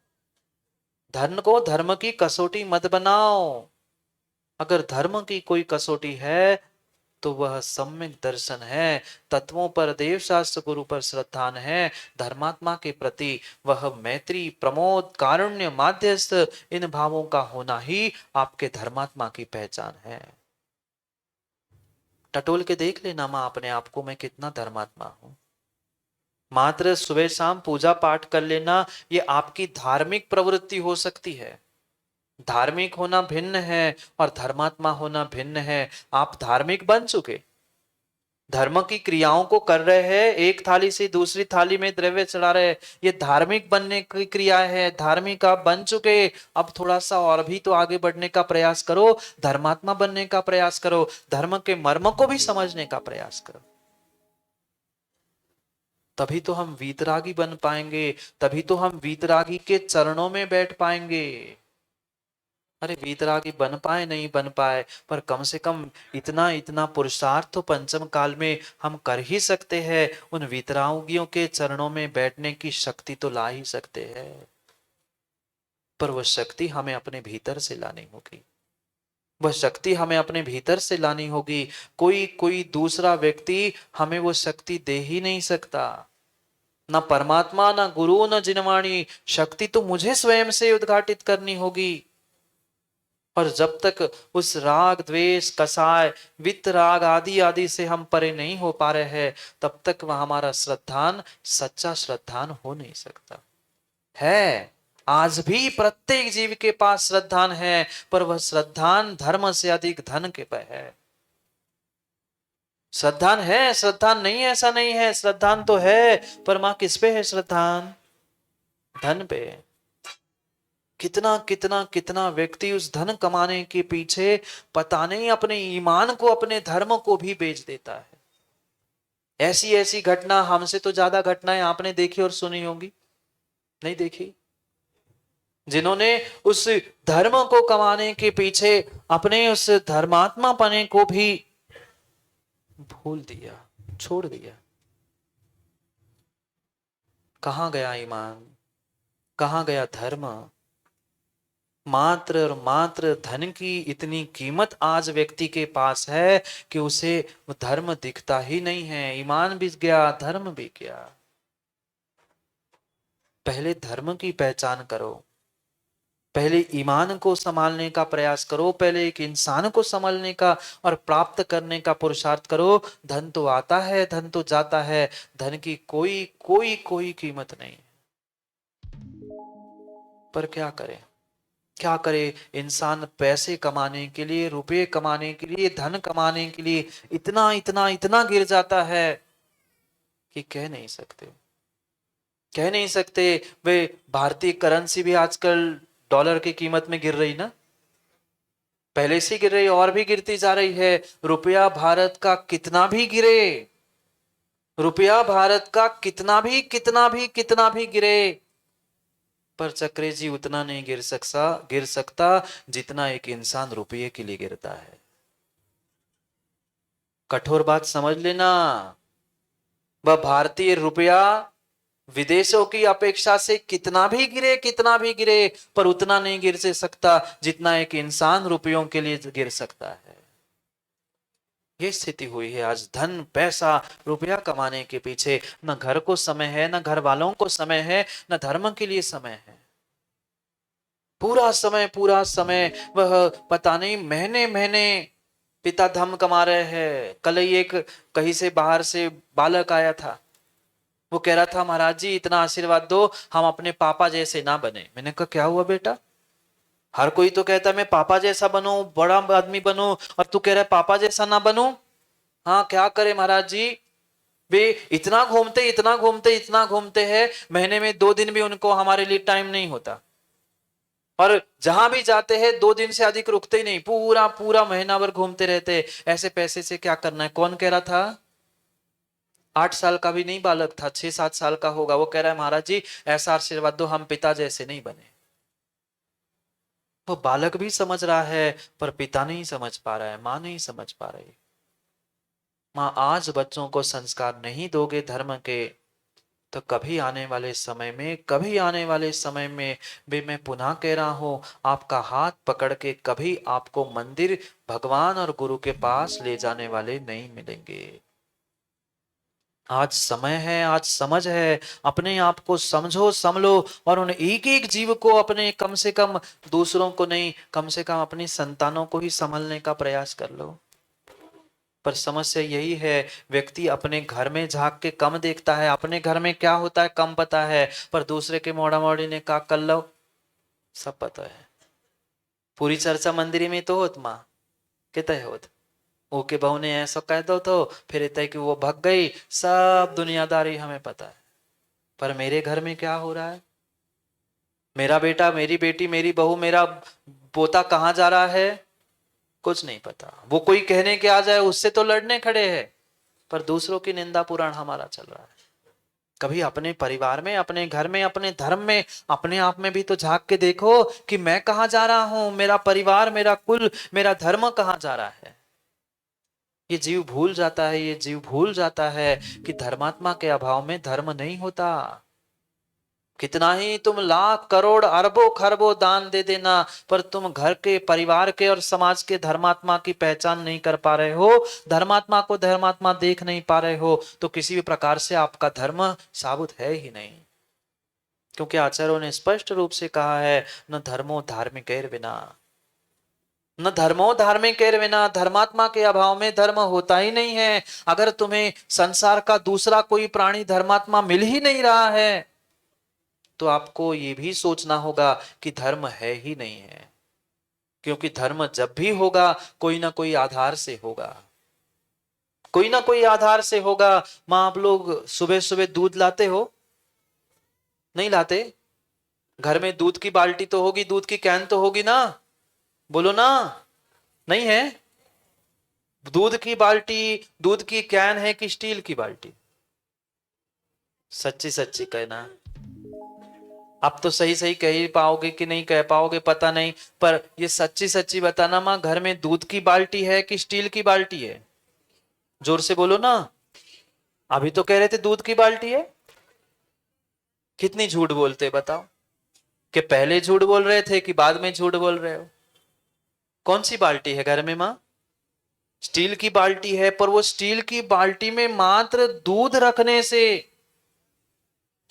धन को धर्म की कसौटी मत बनाओ। अगर धर्म की कोई कसौटी है तो वह सम्यक दर्शन है, तत्वों पर, देव शास्त्र गुरु पर श्रद्धान है, धर्मात्मा के प्रति वह मैत्री, प्रमोद, कारुण्य, माध्यस्थ इन भावों का होना ही आपके धर्मात्मा की पहचान है। टटोल के देख लेना मां अपने आप को, मैं कितना धर्मात्मा हूं। मात्र सुबह शाम पूजा पाठ कर लेना ये आपकी धार्मिक प्रवृत्ति हो सकती है, धार्मिक होना भिन्न है और धर्मात्मा होना भिन्न है। आप धार्मिक बन चुके, धर्म की क्रियाओं को कर रहे हैं, एक थाली से दूसरी थाली में द्रव्य चढ़ा रहे हैं, ये धार्मिक बनने की क्रिया है। धार्मिक आप बन चुके, अब थोड़ा सा और भी तो आगे बढ़ने का प्रयास करो, धर्मात्मा बनने का प्रयास करो, धर्म के मर्म को भी समझने का प्रयास करो। तभी तो हम वीतरागी बन पाएंगे, तभी तो हम वीतरागी के चरणों में बैठ पाएंगे। अरे वीतरागी बन पाए नहीं बन पाए, पर कम से कम इतना इतना पुरुषार्थ तो पंचम काल में हम कर ही सकते हैं। उन वीतरागियों के चरणों में बैठने की शक्ति तो ला ही सकते हैं, पर वह शक्ति हमें अपने भीतर से लानी होगी। वह शक्ति हमें अपने भीतर से लानी होगी। कोई कोई दूसरा व्यक्ति हमें वो शक्ति दे ही नहीं सकता, ना परमात्मा, ना गुरु, ना जिनवाणी। शक्ति तो मुझे स्वयं से उद्घाटित करनी होगी। और जब तक उस राग द्वेष कसाय वित्त राग आदि आदि से हम परे नहीं हो पा रहे हैं, तब तक वह हमारा श्रद्धान सच्चा श्रद्धान हो नहीं सकता है। आज भी प्रत्येक जीव के पास श्रद्धान है, पर वह श्रद्धान धर्म से अधिक धन के पे है। श्रद्धान है, श्रद्धान नहीं है ऐसा नहीं है, श्रद्धान तो है, पर मां किस पे है श्रद्धान? धन पे। कितना कितना कितना व्यक्ति उस धन कमाने के पीछे पता नहीं अपने ईमान को, अपने धर्म को भी बेच देता है। ऐसी ऐसी घटना, हमसे तो ज्यादा घटनाएं आपने देखी और सुनी होंगी, नहीं देखी? जिन्होंने उस धर्म को कमाने के पीछे अपने उस धर्मात्मा पने को भी भूल दिया, छोड़ दिया। कहां गया ईमान, कहां गया धर्म? मात्र और मात्र धन की इतनी कीमत आज व्यक्ति के पास है कि उसे धर्म दिखता ही नहीं है। ईमान भी गया, धर्म भी गया। पहले धर्म की पहचान करो, पहले ईमान को संभालने का प्रयास करो, पहले एक इंसान को संभालने का और प्राप्त करने का पुरुषार्थ करो। धन तो आता है, धन तो जाता है, धन की कोई कोई कोई कीमत नहीं। पर क्या करें, क्या करे इंसान? पैसे कमाने के लिए, रुपए कमाने के लिए, धन कमाने के लिए इतना इतना इतना गिर जाता है कि कह नहीं सकते, कह नहीं सकते। वे भारतीय करेंसी भी आजकल डॉलर की कीमत में गिर रही ना, पहले से गिर रही और भी गिरती जा रही है। रुपया भारत का कितना भी गिरे, रुपया भारत का कितना भी कितना भी कितना भी गिरे, पर चक्रे जी उतना नहीं गिर सकता जितना एक इंसान रुपये के लिए गिरता है। कठोर बात समझ लेना, वह भारतीय रुपया विदेशों की अपेक्षा से कितना भी गिरे, कितना भी गिरे, पर उतना नहीं गिर से सकता जितना एक इंसान रुपयों के लिए गिर सकता है। ये स्थिति हुई है आज। धन पैसा रुपया कमाने के पीछे न घर को समय है, न घर वालों को समय है, न धर्म के लिए समय है। पूरा समय वह पता नहीं महीने महीने पिता धम कमा रहे हैं। कल ही एक कहीं से बाहर से बालक आया था, वो कह रहा था महाराज जी इतना आशीर्वाद दो, हम अपने पापा जैसे ना बने। मैंने कहा क्या हुआ बेटा? हर कोई तो कहता है मैं पापा जैसा बनूं, बड़ा आदमी बनूं, और तू कह रहा है पापा जैसा ना बनूं। हाँ क्या करे महाराज जी, वे इतना घूमते इतना घूमते इतना घूमते हैं, महीने में 2 दिन भी उनको हमारे लिए टाइम नहीं होता, और जहां भी जाते हैं 2 दिन से अधिक रुकते ही नहीं, पूरा पूरा महीना भर घूमते रहते। ऐसे पैसे से क्या करना है? कौन कह रहा था? 8 साल का भी नहीं बालक था, 6-7 साल का होगा। वो कह रहा है महाराज जी ऐसा आशीर्वाद दो, हम पिता जैसे नहीं बने। वो बालक भी समझ रहा है, पर पिता नहीं समझ पा रहा है, मां नहीं समझ पा रही। मां आज बच्चों को संस्कार नहीं दोगे धर्म के, तो कभी आने वाले समय में, कभी आने वाले समय में भी, मैं पुनः कह रहा हूं, आपका हाथ पकड़ के कभी आपको मंदिर, भगवान और गुरु के पास ले जाने वाले नहीं मिलेंगे। आज समय है, आज समझ है, अपने आप को समझो, संभलो, और उन एक एक जीव को अपने, कम से कम दूसरों को नहीं, कम से कम अपनी संतानों को ही संभलने का प्रयास कर लो। पर समस्या यही है, व्यक्ति अपने घर में झांक के कम देखता है, अपने घर में क्या होता है कम पता है, पर दूसरे के मोड़ा मोड़ी ने का कर लो सब पता है। पूरी चर्चा मंदिर में तो होत माँ कितने होत ओके बहू ने ऐसा कह दो तो फिर इतने कि वो भग गई, सब दुनियादारी हमें पता है। पर मेरे घर में क्या हो रहा है, मेरा बेटा, मेरी बेटी, मेरी बहू, मेरा पोता कहाँ जा रहा है, कुछ नहीं पता। वो कोई कहने के आ जाए उससे तो लड़ने खड़े हैं, पर दूसरों की निंदा पुराण हमारा चल रहा है। कभी अपने परिवार में, अपने घर में, अपने धर्म में, अपने आप में भी तो झांक के देखो कि मैं कहाँ जा रहा हूं, मेरा परिवार, मेरा कुल, मेरा धर्म कहाँ जा रहा है। ये जीव भूल जाता है, ये जीव भूल जाता है कि धर्मात्मा के अभाव में धर्म नहीं होता। कितना ही तुम लाख करोड़ अरबों खरबों दान दे देना, पर तुम घर के, परिवार के और समाज के धर्मात्मा की पहचान नहीं कर पा रहे हो, धर्मात्मा को धर्मात्मा देख नहीं पा रहे हो, तो किसी भी प्रकार से आपका धर्म साबुत है ही नहीं। क्योंकि आचार्यों ने स्पष्ट रूप से कहा है, न धर्मो धार्मिक बिना, न धर्मो धार्मिक बिना, धर्मात्मा के अभाव में धर्म होता ही नहीं है। अगर तुम्हें संसार का दूसरा कोई प्राणी धर्मात्मा मिल ही नहीं रहा है, तो आपको ये भी सोचना होगा कि धर्म है ही नहीं है। क्योंकि धर्म जब भी होगा कोई ना कोई आधार से होगा, कोई ना कोई आधार से होगा। मां, आप लोग सुबह सुबह दूध लाते हो, नहीं लाते? घर में दूध की बाल्टी तो होगी, दूध की कैन तो होगी ना, बोलो ना, नहीं है? दूध की बाल्टी, दूध की कैन है कि स्टील की बाल्टी? सच्ची सच्ची कहना। आप तो सही सही कह ही पाओगे कि नहीं कह पाओगे पता नहीं, पर ये सच्ची सच्ची बताना माँ, घर में दूध की बाल्टी है कि स्टील की बाल्टी है? जोर से बोलो ना। अभी तो कह रहे थे दूध की बाल्टी है। कितनी झूठ बोलते बताओ, कि पहले झूठ बोल रहे थे कि बाद में झूठ बोल रहे हो? कौन सी बाल्टी है घर में माँ? स्टील की बाल्टी है, पर वो स्टील की बाल्टी में मात्र दूध रखने से,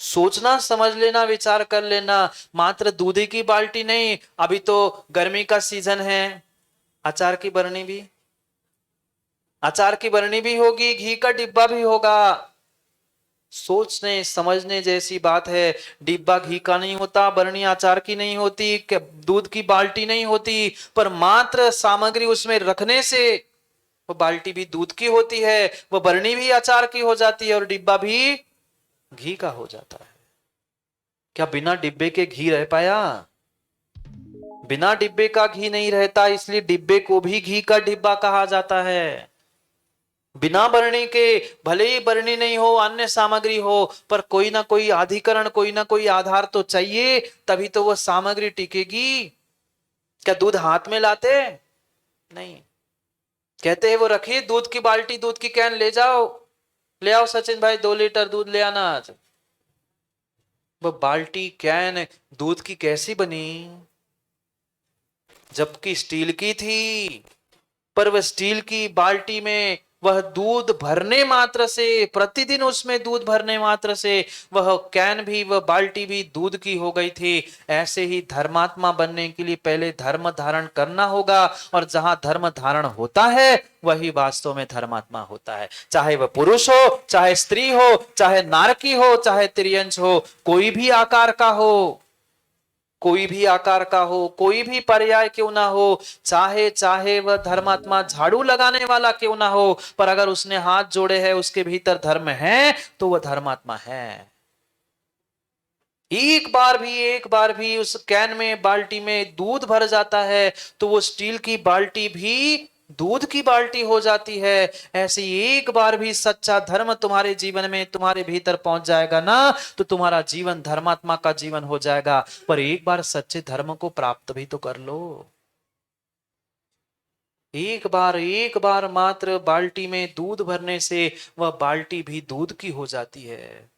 सोचना, समझ लेना, विचार कर लेना, मात्र दूध की बाल्टी नहीं, अभी तो गर्मी का सीजन है, अचार की बरनी भी, अचार की बरनी भी होगी, घी का डिब्बा भी होगा। सोचने समझने जैसी बात है। डिब्बा घी का नहीं होता, बरनी अचार की नहीं होती, दूध की बाल्टी नहीं होती, पर मात्र सामग्री उसमें रखने से वो बाल्टी भी दूध की होती है, वो बरनी भी अचार की हो जाती है और डिब्बा भी घी का हो जाता है। क्या बिना डिब्बे के घी रह पाया? बिना डिब्बे का घी नहीं रहता, इसलिए डिब्बे को भी घी का डिब्बा कहा जाता है। बिना बरनी के, भले ही बरनी नहीं हो, अन्य सामग्री हो, पर कोई ना कोई अधिकरण, कोई ना कोई आधार तो चाहिए, तभी तो वो सामग्री टिकेगी। क्या दूध हाथ में लाते? नहीं, कहते हैं वो रखिए दूध की बाल्टी, दूध की कैन ले जाओ, ले आओ सचिन भाई 2 लीटर दूध ले आना आज। वो बाल्टी कैन दूध की कैसी बनी? जबकि स्टील की थी, पर वह स्टील की बाल्टी में वह दूध भरने मात्र से, प्रतिदिन उसमें दूध भरने मात्र से वह कैन भी, वह बाल्टी भी दूध की हो गई थी। ऐसे ही धर्मात्मा बनने के लिए पहले धर्म धारण करना होगा, और जहां धर्म धारण होता है वही वास्तव में धर्मात्मा होता है। चाहे वह पुरुष हो, चाहे स्त्री हो, चाहे नारकी हो, चाहे तिर्यंश हो, कोई भी आकार का हो, कोई भी आकार का हो, कोई भी पर्याय क्यों ना हो, चाहे चाहे वह धर्मात्मा झाड़ू लगाने वाला क्यों ना हो, पर अगर उसने हाथ जोड़े हैं, उसके भीतर धर्म है, तो वह धर्मात्मा है। एक बार भी उस कैन में, बाल्टी में दूध भर जाता है, तो वो स्टील की बाल्टी भी दूध की बाल्टी हो जाती है। ऐसे एक बार भी सच्चा धर्म तुम्हारे जीवन में, तुम्हारे भीतर पहुंच जाएगा ना, तो तुम्हारा जीवन धर्मात्मा का जीवन हो जाएगा। पर एक बार सच्चे धर्म को प्राप्त भी तो कर लो। एक बार मात्र बाल्टी में दूध भरने से वह बाल्टी भी दूध की हो जाती है।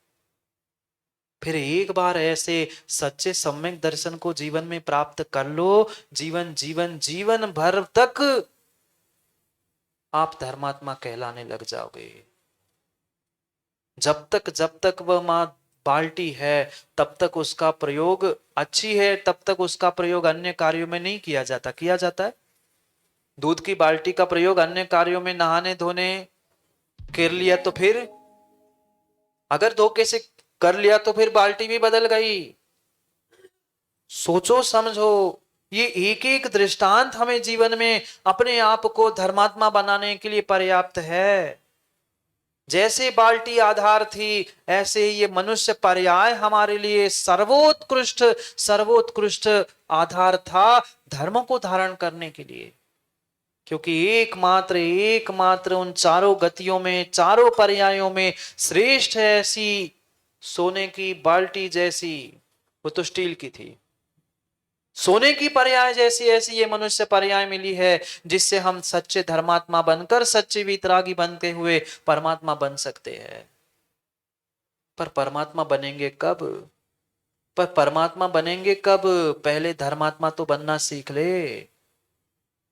फिर एक बार ऐसे सच्चे सम्यक दर्शन को जीवन में प्राप्त कर लो, जीवन जीवन जीवन भर तक आप धर्मात्मा कहलाने लग जाओगे। जब तक वह मां बाल्टी है, तब तक उसका प्रयोग अच्छी है, तब तक उसका प्रयोग अन्य कार्यों में नहीं किया जाता। किया जाता है दूध की बाल्टी का प्रयोग अन्य कार्यों में, नहाने धोने कर लिया तो फिर, अगर धोखे से कर लिया तो फिर बाल्टी भी बदल गई। सोचो समझो, ये एक एक दृष्टांत हमें जीवन में अपने आप को धर्मात्मा बनाने के लिए पर्याप्त है। जैसे बाल्टी आधार थी, ऐसे ही ये मनुष्य पर्याय हमारे लिए सर्वोत्कृष्ट सर्वोत्कृष्ट आधार था धर्म को धारण करने के लिए। क्योंकि एकमात्र उन चारों गतियों में, चारों पर्यायों में श्रेष्ठ है ऐसी सोने की बाल्टी जैसी, वो तो स्टील की थी। सोने की पर्याय जैसी ऐसी ये मनुष्य पर्याय मिली है, जिससे हम सच्चे धर्मात्मा बनकर, सच्चे वीतरागी बनते हुए परमात्मा बन सकते हैं। पर परमात्मा बनेंगे कब? परमात्मा बनेंगे कब? पहले धर्मात्मा तो बनना सीख ले।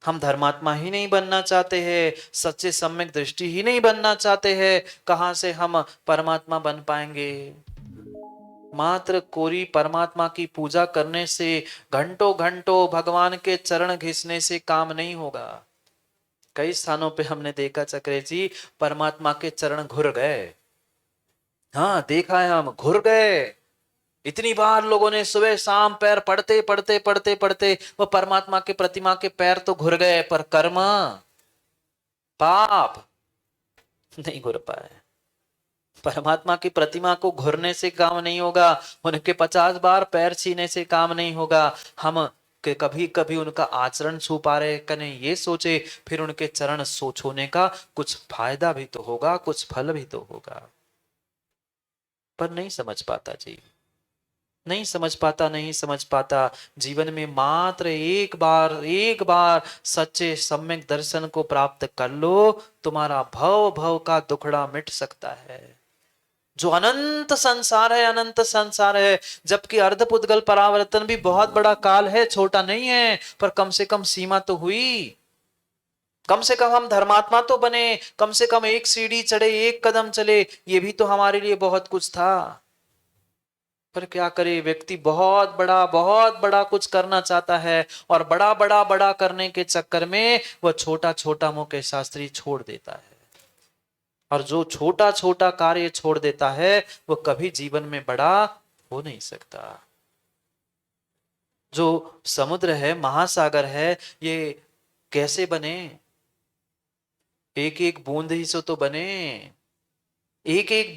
हम धर्मात्मा ही नहीं बनना चाहते हैं, सच्चे सम्यक दृष्टि ही नहीं बनना चाहते हैं, कहां से हम परमात्मा बन पाएंगे? मात्र कोरी परमात्मा की पूजा करने से, घंटों घंटों भगवान के चरण घिसने से काम नहीं होगा। कई स्थानों पे हमने देखा चक्रे जी, परमात्मा के चरण घुर गए। हाँ देखा है, हम घुर गए। इतनी बार लोगों ने सुबह शाम पैर पड़ते पड़ते पड़ते पड़ते वो परमात्मा के प्रतिमा के पैर तो घुर गए, पर कर्म पाप नहीं घुर पाए। परमात्मा की प्रतिमा को घुरने से काम नहीं होगा, उनके 50 बार पैर छीने से काम नहीं होगा। हम के कभी कभी उनका आचरण छू पा रहे कने ये सोचे, फिर उनके चरण छूने का कुछ फायदा भी तो होगा, कुछ फल भी तो होगा। पर नहीं समझ पाता जी, नहीं समझ पाता, नहीं समझ पाता। जीवन में मात्र एक बार सच्चे सम्यक दर्शन को प्राप्त कर लो, तुम्हारा भव भव का दुखड़ा मिट सकता है। जो अनंत संसार है, अनंत संसार है, जबकि अर्धपुद्गल परावर्तन भी बहुत बड़ा काल है, छोटा नहीं है, पर कम से कम सीमा तो हुई। कम से कम हम धर्मात्मा तो बने, कम से कम एक सीढ़ी चढ़े, एक कदम चले, ये भी तो हमारे लिए बहुत कुछ था। पर क्या करे, व्यक्ति बहुत बड़ा कुछ करना चाहता है, और बड़ा करने के चक्कर में वह छोटा छोटा मुख्य शास्त्री छोड़ देता है। और जो छोटा छोटा कार्य छोड़ देता है, वो कभी जीवन में बड़ा हो नहीं सकता। जो समुद्र है, महासागर है, ये कैसे बने? एक एक बूंद ही से तो बने। एक एक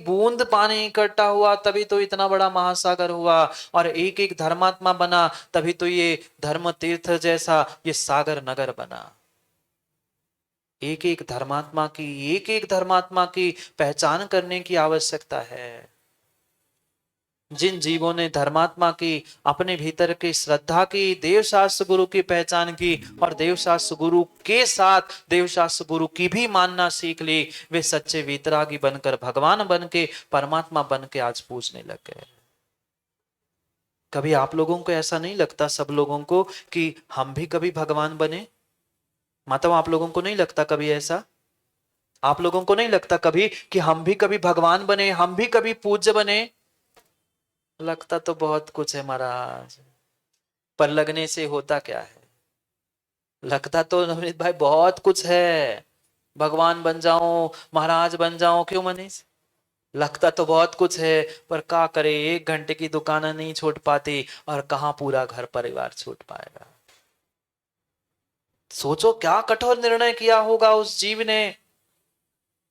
बूंद पानी इकट्ठा हुआ तभी तो इतना बड़ा महासागर हुआ, और एक एक धर्मात्मा बना तभी तो ये धर्म तीर्थ जैसा ये सागर नगर बना। एक एक धर्मात्मा की पहचान करने की आवश्यकता है। जिन जीवों ने धर्मात्मा की, अपने भीतर की श्रद्धा की, देवशास्त्र गुरु की पहचान की, और देवशास्त्र गुरु के साथ देवशास्त्र गुरु की भी मानना सीख ली, वे सच्चे वीतरागी बनकर, भगवान बन के, परमात्मा बन के आज पूजने लग गए। कभी आप लोगों को ऐसा नहीं लगता, सब लोगों को, कि हम भी कभी भगवान बने? माता, आप लोगों को नहीं लगता कभी ऐसा? आप लोगों को नहीं लगता कभी कि हम भी कभी भगवान बने, हम भी कभी पूज्य बने? लगता तो बहुत कुछ है महाराज, पर लगने से होता क्या है? लगता तो नवनीत भाई बहुत कुछ है, भगवान बन जाऊं, महाराज बन जाऊं, क्यों मनीष? लगता तो बहुत कुछ है, पर क्या करे, 1 घंटे की दुकान नहीं छूट पाती, और कहां पूरा घर परिवार छूट पाएगा। सोचो क्या कठोर निर्णय किया होगा उस जीव ने।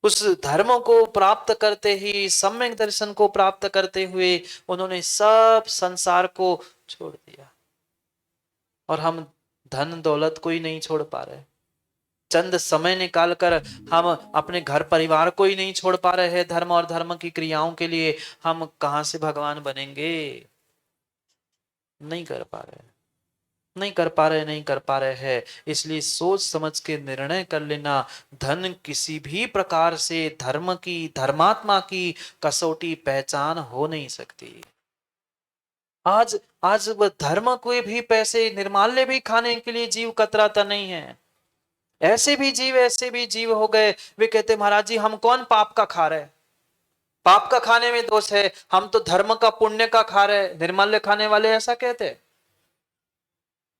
उस धर्म को प्राप्त करते ही, सम्यक दर्शन को प्राप्त करते हुए, उन्होंने सब संसार को छोड़ दिया। और हम धन दौलत को ही नहीं छोड़ पा रहे, चंद समय निकाल कर हम अपने घर परिवार को ही नहीं छोड़ पा रहे हैं धर्म और धर्म की क्रियाओं के लिए, हम कहां से भगवान बनेंगे? नहीं कर पा रहे, नहीं कर पा रहे हैं। इसलिए सोच समझ के निर्णय कर लेना, धन किसी भी प्रकार से धर्म की, धर्मात्मा की कसौटी पहचान हो नहीं सकती। आज आज वह धर्म कोई भी पैसे निर्माल्य भी खाने के लिए जीव कतराता नहीं है। ऐसे भी जीव हो गए, वे कहते महाराज जी हम कौन पाप का खा रहे, पाप का खाने में दोष है, हम तो धर्म का पुण्य का खा रहे। निर्माल्य खाने वाले ऐसा कहते,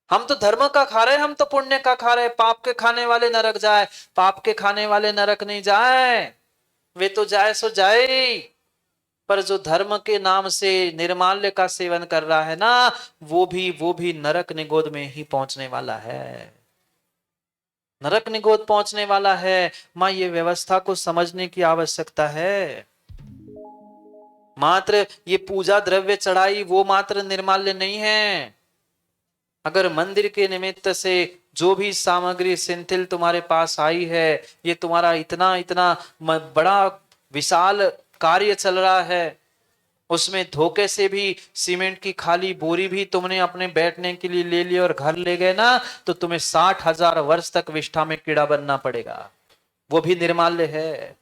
हम तो धर्म का खा रहे, हम तो पुण्य का खा रहे, पाप के खाने वाले नरक जाए। पाप के खाने वाले नरक नहीं जाए, वे तो जाए सो जाए, पर जो धर्म के नाम से निर्माल्य का सेवन कर रहा है ना, वो भी नरक निगोद में ही पहुंचने वाला है, नरक निगोद पहुंचने वाला है। मां, ये व्यवस्था को समझने की आवश्यकता है। मात्र ये पूजा द्रव्य चढ़ाई वो मात्र निर्माल्य नहीं है। अगर मंदिर के निमित्त से जो भी सामग्री सिंथिल तुम्हारे पास आई है, ये तुम्हारा इतना इतना बड़ा विशाल कार्य चल रहा है, उसमें धोखे से भी सीमेंट की खाली बोरी भी तुमने अपने बैठने के लिए ले ली और घर ले गए ना, तो तुम्हें 60,000 वर्ष तक विष्ठा में कीड़ा बनना पड़ेगा, वो भी निर्माल्य है।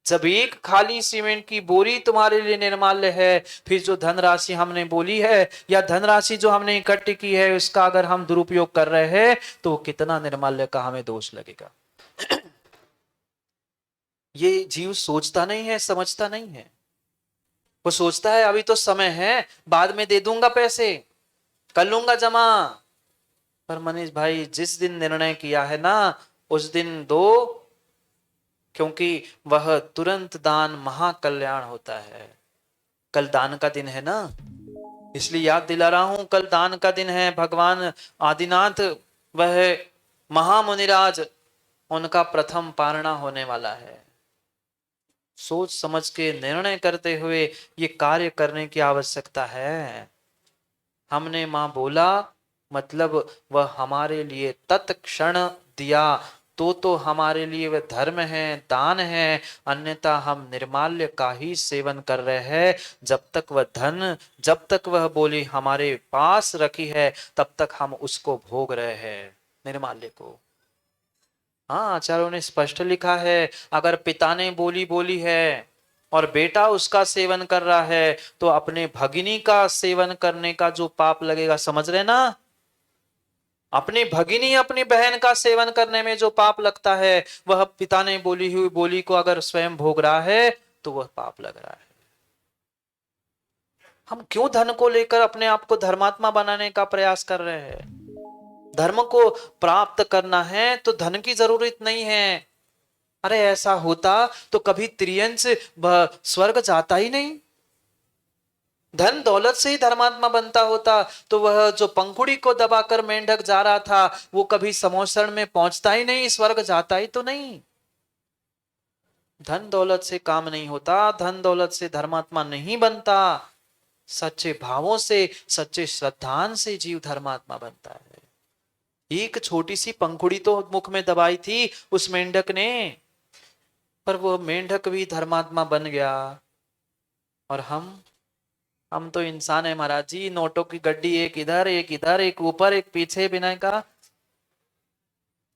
जब एक खाली सीमेंट की बोरी तुम्हारे लिए निर्माल्य है, फिर जो धनराशि हमने बोली है या धनराशि जो हमने इकट्ठी की है, उसका अगर हम दुरुपयोग कर रहे हैं तो कितना निर्माल्य का हमें दोष लगेगा। ये जीव सोचता नहीं है, समझता नहीं है। वो सोचता है अभी तो समय है, बाद में दे दूंगा पैसे, कर लूंगा जमा। पर मनीष भाई, जिस दिन निर्णय किया है ना, उस दिन दो, क्योंकि वह तुरंत दान महाकल्याण होता है। कल दान का दिन है ना, इसलिए याद दिला रहा हूं, कल दान का दिन है। भगवान आदिनाथ, वह महामुनिराज, उनका प्रथम पारणा होने वाला है। सोच समझ के निर्णय करते हुए ये कार्य करने की आवश्यकता है। हमने मां बोला, मतलब वह हमारे लिए तत्क्षण दिया, तो हमारे लिए वह धर्म है, दान है। अन्यथा हम निर्माल्य का ही सेवन कर रहे हैं। जब तक वह धन, जब तक वह बोली हमारे पास रखी है, तब तक हम उसको भोग रहे हैं, निर्माल्य को। हाँ, आचार्यों ने स्पष्ट लिखा है, अगर पिता ने बोली बोली है और बेटा उसका सेवन कर रहा है, तो अपने भगिनी का सेवन करने का जो पाप लगेगा, समझ रहे ना, अपनी भगिनी अपनी बहन का सेवन करने में जो पाप लगता है, वह पिता ने बोली हुई बोली को अगर स्वयं भोग रहा है तो वह पाप लग रहा है। हम क्यों धन को लेकर अपने आप को धर्मात्मा बनाने का प्रयास कर रहे हैं? धर्म को प्राप्त करना है तो धन की जरूरत नहीं है। अरे ऐसा होता तो कभी त्रियंश स्वर्ग जाता ही नहीं। धन दौलत से ही धर्मात्मा बनता होता तो वह जो पंखुड़ी को दबाकर मेंढक जा रहा था, वो कभी समोसण में पहुंचता ही नहीं, स्वर्ग जाता ही तो नहीं। धन दौलत से काम नहीं होता, धन दौलत से धर्मात्मा नहीं बनता। सच्चे भावों से, सच्चे श्रद्धान से जीव धर्मात्मा बनता है। एक छोटी सी पंखुड़ी तो मुख में दबाई थी उस मेंढक ने, पर वो मेंढक भी धर्मात्मा बन गया। और हम तो इंसान है महाराज जी, नोटों की गड्डी, एक इधर एक इधर, एक ऊपर एक पीछे, बिना का।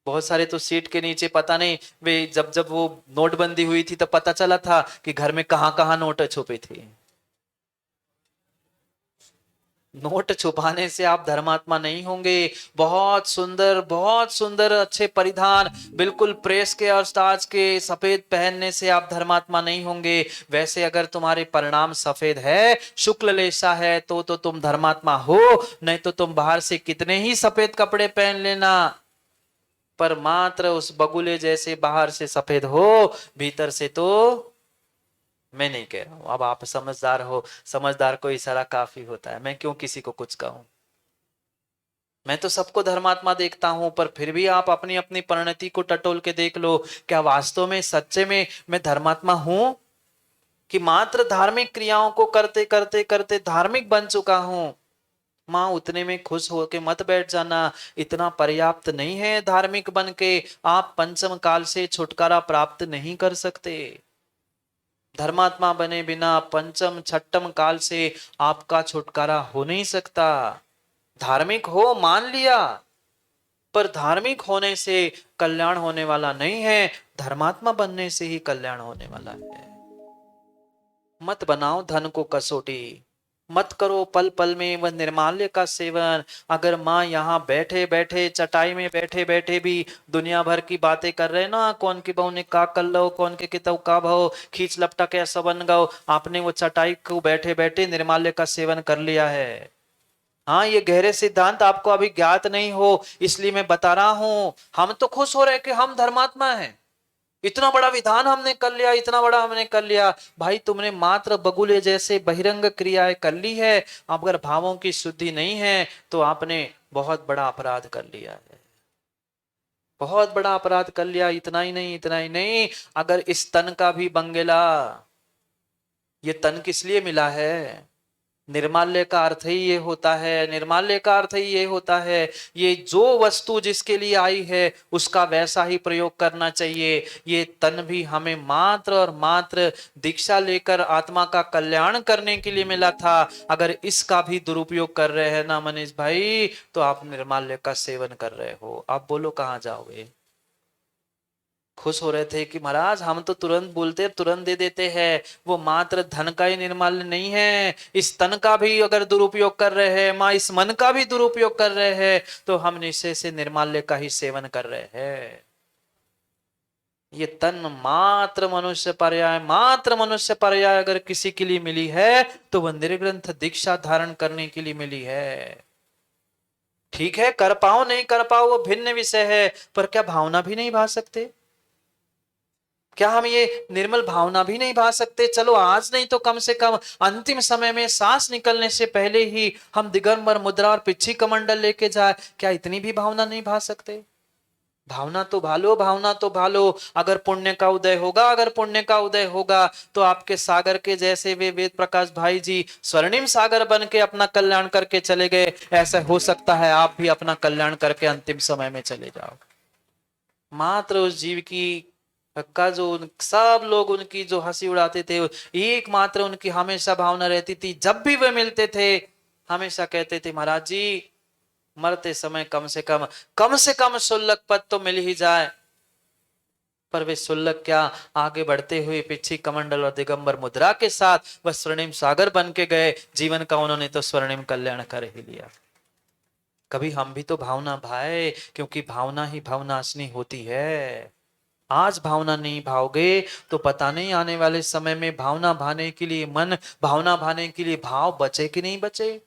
बहुत सारे तो सीट के नीचे, पता नहीं वे जब वो नोटबंदी हुई थी तब पता चला था कि घर में कहां कहां नोट छुपे थे। नोट छुपाने से आप धर्मात्मा नहीं होंगे। बहुत सुंदर अच्छे परिधान, बिल्कुल प्रेस के और स्टार्च के सफेद पहनने से आप धर्मात्मा नहीं होंगे। वैसे अगर तुम्हारे परिणाम सफेद है, शुक्ल लेशा है, तो तुम धर्मात्मा हो। नहीं तो तुम बाहर से कितने ही सफेद कपड़े पहन लेना, पर मात्र उस बगुले जैसे बाहर से सफेद हो, भीतर से तो मैं नहीं कह रहा हूं। अब आप समझदार हो, समझदार को इशारा काफी होता है, मैं क्यों किसी को कुछ कहूं। मैं तो सबको धर्मात्मा देखता हूं, पर फिर भी आप अपनी अपनी परिणति को टटोल के देख लो, क्या वास्तव में सच्चे में मैं धर्मात्मा हूं, कि मात्र धार्मिक क्रियाओं को करते करते करते धार्मिक बन चुका हूं। मां, उतने में खुश होके मत बैठ जाना, इतना पर्याप्त नहीं है। धार्मिक बन के आप पंचम काल से छुटकारा प्राप्त नहीं कर सकते। धर्मात्मा बने बिना पंचम छठम काल से आपका छुटकारा हो नहीं सकता। धार्मिक हो मान लिया, पर धार्मिक होने से कल्याण होने वाला नहीं है, धर्मात्मा बनने से ही कल्याण होने वाला है। मत बनाओ धन को कसौटी, मत करो पल पल में वह निर्माल्य का सेवन। अगर माँ यहाँ बैठे बैठे, चटाई में बैठे बैठे भी दुनिया भर की बातें कर रहे ना, कौन की बहू ने का कर लो, कौन के कितव का भाव, खींच लपटा कैसा बन गो, आपने वो चटाई को बैठे बैठे निर्माल्य का सेवन कर लिया है। हाँ, ये गहरे सिद्धांत आपको अभी ज्ञात नहीं हो, इसलिए मैं बता रहा हूं। हम तो खुश हो रहे कि हम धर्मात्मा हैं, इतना बड़ा विधान हमने कर लिया, इतना बड़ा हमने कर लिया। भाई तुमने मात्र बगुले जैसे बहिरंग क्रियाएं कर ली है, अगर भावों की शुद्धि नहीं है तो आपने बहुत बड़ा अपराध कर लिया है, बहुत बड़ा अपराध कर लिया। इतना ही नहीं, इतना ही नहीं, अगर इस तन का भी बंगेला, ये तन किस लिए मिला है? निर्माल्य का अर्थ ही ये होता है, निर्माल्य का अर्थ ही ये होता है, ये जो वस्तु जिसके लिए आई है उसका वैसा ही प्रयोग करना चाहिए। ये तन भी हमें मात्र और मात्र दीक्षा लेकर आत्मा का कल्याण करने के लिए मिला था। अगर इसका भी दुरुपयोग कर रहे हैं ना मनीष भाई, तो आप निर्माल्य का सेवन कर रहे हो। आप बोलो कहाँ जाओगे? खुश हो रहे थे कि महाराज हम तो तुरंत बोलते तुरंत दे देते हैं, वो मात्र धन का ही निर्माल्य नहीं है, इस तन का भी अगर दुरुपयोग कर रहे हैं, माँ इस मन का भी दुरुपयोग कर रहे हैं, तो हम निश्चय से निर्माल्य का ही सेवन कर रहे हैं। ये तन मात्र मनुष्य पर्याय, मात्र मनुष्य पर्याय अगर किसी के लिए मिली है तो वह निर्ग्रंथ दीक्षा धारण करने के लिए मिली है। ठीक है, कर पाओ नहीं कर पाओ वो भिन्न विषय है, पर क्या भावना भी नहीं भा सकते? क्या हम ये निर्मल भावना भी नहीं भा सकते? चलो आज नहीं तो कम से कम अंतिम समय में सांस निकलने से पहले ही हम दिगंबर मुद्रा और पिच्छी कमंडल लेके जाए, क्या इतनी भी भावना नहीं भा सकते? भावना तो भालो, भावना तो भालो। अगर पुण्य का उदय होगा, अगर पुण्य का उदय होगा तो आपके सागर के जैसे वे वेद प्रकाश भाई जी स्वर्णिम सागर बन के अपना कल्याण करके चले गए, ऐसा हो सकता है आप भी अपना कल्याण करके अंतिम समय में चले जाओ। मात्र उस जीव की का जो सब लोग उनकी जो हंसी उड़ाते थे, एकमात्र उनकी हमेशा भावना रहती थी, जब भी वे मिलते थे हमेशा कहते थे महाराज जी मरते समय कम से कम शुल्लक पद तो मिल ही जाए। पर वे शुल्लक क्या, आगे बढ़ते हुए पिछी कमंडल और दिगंबर मुद्रा के साथ वह स्वर्णिम सागर बन के गए, जीवन का उन्होंने तो स्वर्णिम कल्याण कर ही लिया। कभी हम भी तो भावना भाए, क्योंकि भावना ही भावनाशनी होती है। आज भावना नहीं भाओगे तो पता नहीं आने वाले समय में भावना भाने के लिए मन, भावना भाने के लिए भाव बचे कि नहीं बचे।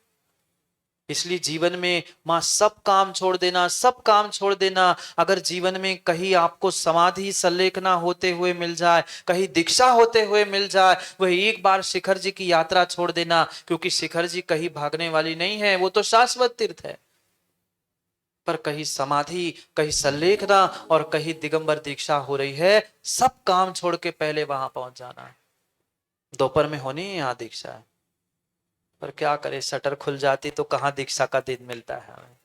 इसलिए जीवन में मां सब काम छोड़ देना, सब काम छोड़ देना। अगर जीवन में कहीं आपको समाधि संलेखना होते हुए मिल जाए, कहीं दीक्षा होते हुए मिल जाए, वह एक बार शिखर जी की यात्रा छोड़ देना, क्योंकि शिखर जी कहीं भागने वाली नहीं है, वो तो शाश्वत तीर्थ है। पर कहीं समाधि, कहीं संलेखना और कहीं दिगंबर दीक्षा हो रही है, सब काम छोड़ के पहले वहां पहुंच जाना है। दोपहर में होनी है यहाँ दीक्षा है, पर क्या करे, शटर खुल जाती तो कहाँ दीक्षा का दिन मिलता है हमें।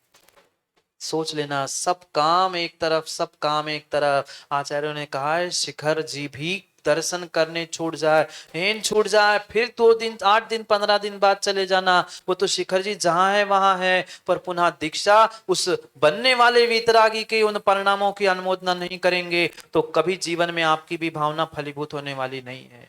सोच लेना, सब काम एक तरफ, सब काम एक तरफ। आचार्यों ने कहा है शिखर जी भी दर्शन करने छूट जाए, हेन छूट जाए, फिर 2 दिन 8 दिन 15 दिन बाद चले जाना, वो तो शिखर जी जहां है वहां है। पर पुनः दीक्षा उस बनने वाले वीतरागी के उन परिणामों की अनुमोदना नहीं करेंगे तो कभी जीवन में आपकी भी भावना फलीभूत होने वाली नहीं है।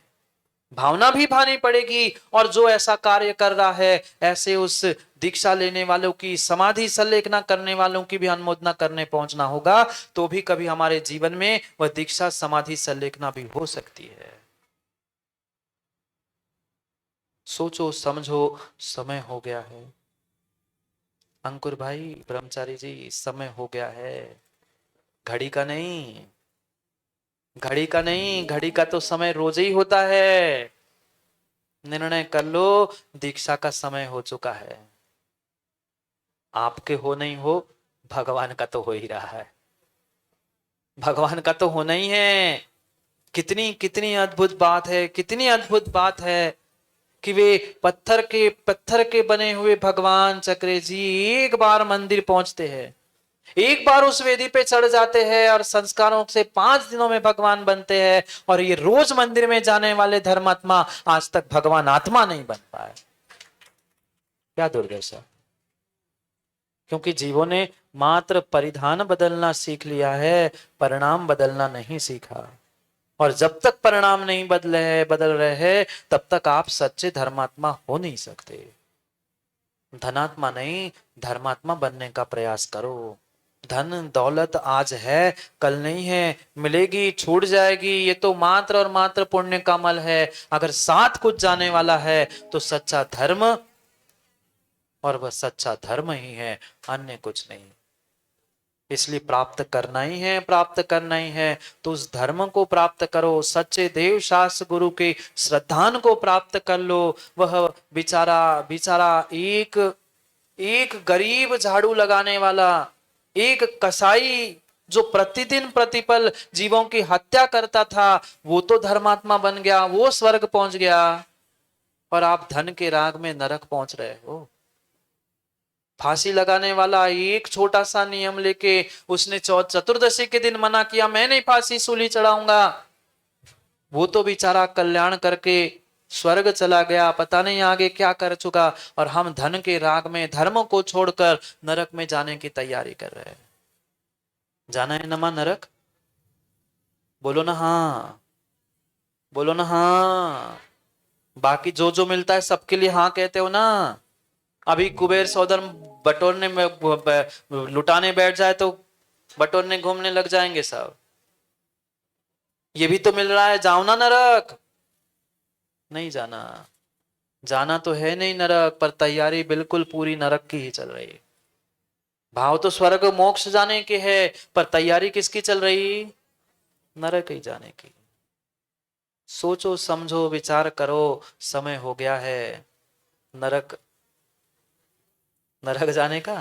भावना भी भानी पड़ेगी, और जो ऐसा कार्य कर रहा है ऐसे उस दीक्षा लेने वालों की, समाधि संलेखना करने वालों की भी अनुमोदना करने पहुंचना होगा, तो भी कभी हमारे जीवन में वह दीक्षा समाधि संलेखना भी हो सकती है। सोचो समझो, समय हो गया है। अंकुर भाई, ब्रह्मचारी जी, समय हो गया है। घड़ी का नहीं, घड़ी का नहीं, घड़ी का तो समय रोज ही होता है। निर्णय कर लो, दीक्षा का समय हो चुका है। आपके हो नहीं हो, भगवान का तो हो ही रहा है, भगवान का तो होना ही है। कितनी कितनी अद्भुत बात है, कितनी अद्भुत बात है कि वे पत्थर के बने हुए भगवान चक्रे जी एक बार मंदिर पहुंचते हैं, एक बार उस वेदी पे चढ़ जाते हैं और संस्कारों से 5 दिनों में भगवान बनते हैं। और ये रोज मंदिर में जाने वाले धर्मात्मा आज तक भगवान आत्मा नहीं बन पाए। क्या दुर्दशा, क्योंकि जीवों ने मात्र परिधान बदलना सीख लिया है, परिणाम बदलना नहीं सीखा। और जब तक परिणाम नहीं बदल रहे हैं तब तक आप सच्चे धर्मात्मा हो नहीं सकते। धनात्मा नहीं, धर्मात्मा बनने का प्रयास करो। धन दौलत आज है, कल नहीं है, मिलेगी छूट जाएगी, ये तो मात्र और मात्र पुण्य का मल है। अगर साथ कुछ जाने वाला है तो सच्चा धर्म, और वह सच्चा धर्म ही है, अन्य कुछ नहीं। इसलिए प्राप्त करना ही है, प्राप्त करना ही है। तो उस धर्म को प्राप्त करो, सच्चे देव शास्त्र गुरु के श्रद्धान को प्राप्त कर लो। वह बेचारा बेचारा एक एक गरीब झाड़ू लगाने वाला, एक कसाई जो प्रतिदिन प्रतिपल जीवों की हत्या करता था, वो तो धर्मात्मा बन गया, वो स्वर्ग पहुंच गया, और आप धन के राग में नरक पहुंच रहे हो। फांसी लगाने वाला एक छोटा सा नियम लेके उसने चतुर्दशी के दिन मना किया, मैं नहीं फांसी सूली चढ़ाऊंगा, वो तो बेचारा कल्याण करके स्वर्ग चला गया, पता नहीं आगे क्या कर चुका। और हम धन के राग में धर्म को छोड़कर नरक में जाने की तैयारी कर रहे हैं। जाना है नमा नरक? बोलो ना हाँ, बोलो ना हाँ। बाकी जो जो मिलता है सबके लिए हाँ कहते हो ना। अभी कुबेर सौदर बटोरने में लुटाने बैठ जाए तो बटोरने घूमने लग जाएंगे सब। ये भी तो मिल रहा है, जाओ ना नरक। नहीं जाना, जाना तो है नहीं नरक, पर तैयारी बिल्कुल पूरी नरक की ही चल रही है। भाव तो स्वर्ग मोक्ष जाने के है, पर तैयारी किसकी चल रही? नरक ही जाने की। सोचो समझो विचार करो, समय हो गया है नरक नरक जाने का।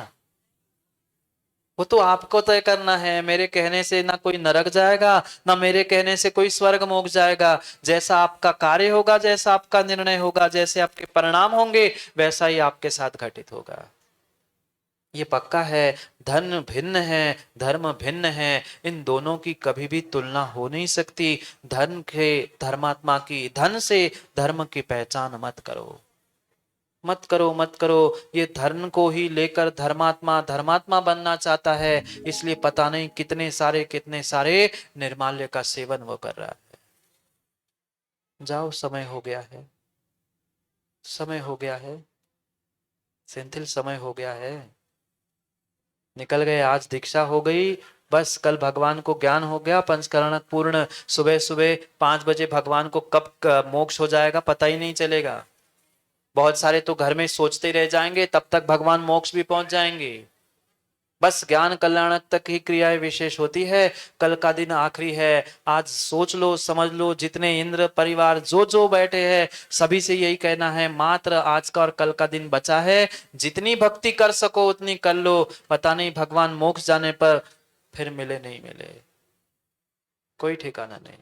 वो तो आपको तय करना है, मेरे कहने से ना कोई नरक जाएगा, ना मेरे कहने से कोई स्वर्ग मोक्ष जाएगा। जैसा आपका कार्य होगा, जैसा आपका निर्णय होगा, जैसे आपके परिणाम होंगे, वैसा ही आपके साथ घटित होगा। ये पक्का है। धन भिन्न है, धर्म भिन्न है, इन दोनों की कभी भी तुलना हो नहीं सकती। धन के धर्मात्मा की, धन से धर्म की पहचान मत करो, मत करो, मत करो। ये धर्म को ही लेकर धर्मात्मा धर्मात्मा बनना चाहता है, इसलिए पता नहीं कितने सारे निर्माल्य का सेवन वो कर रहा है। जाओ, समय हो गया है, समय हो गया है सेंथिल, समय हो गया है। निकल गए, आज दीक्षा हो गई, बस कल भगवान को ज्ञान हो गया, पंचकरण पूर्ण। सुबह सुबह 5 बजे भगवान को कब मोक्ष हो जाएगा पता ही नहीं चलेगा। बहुत सारे तो घर में सोचते रह जाएंगे, तब तक भगवान मोक्ष भी पहुंच जाएंगे। बस ज्ञान कल्याण तक ही क्रियाएं विशेष होती है। कल का दिन आखिरी है, आज सोच लो, समझ लो। जितने इंद्र परिवार जो जो बैठे हैं, सभी से यही कहना है, मात्र आज का और कल का दिन बचा है, जितनी भक्ति कर सको उतनी कर लो। पता नहीं भगवान मोक्ष जाने पर फिर मिले नहीं मिले, कोई ठिकाना नहीं।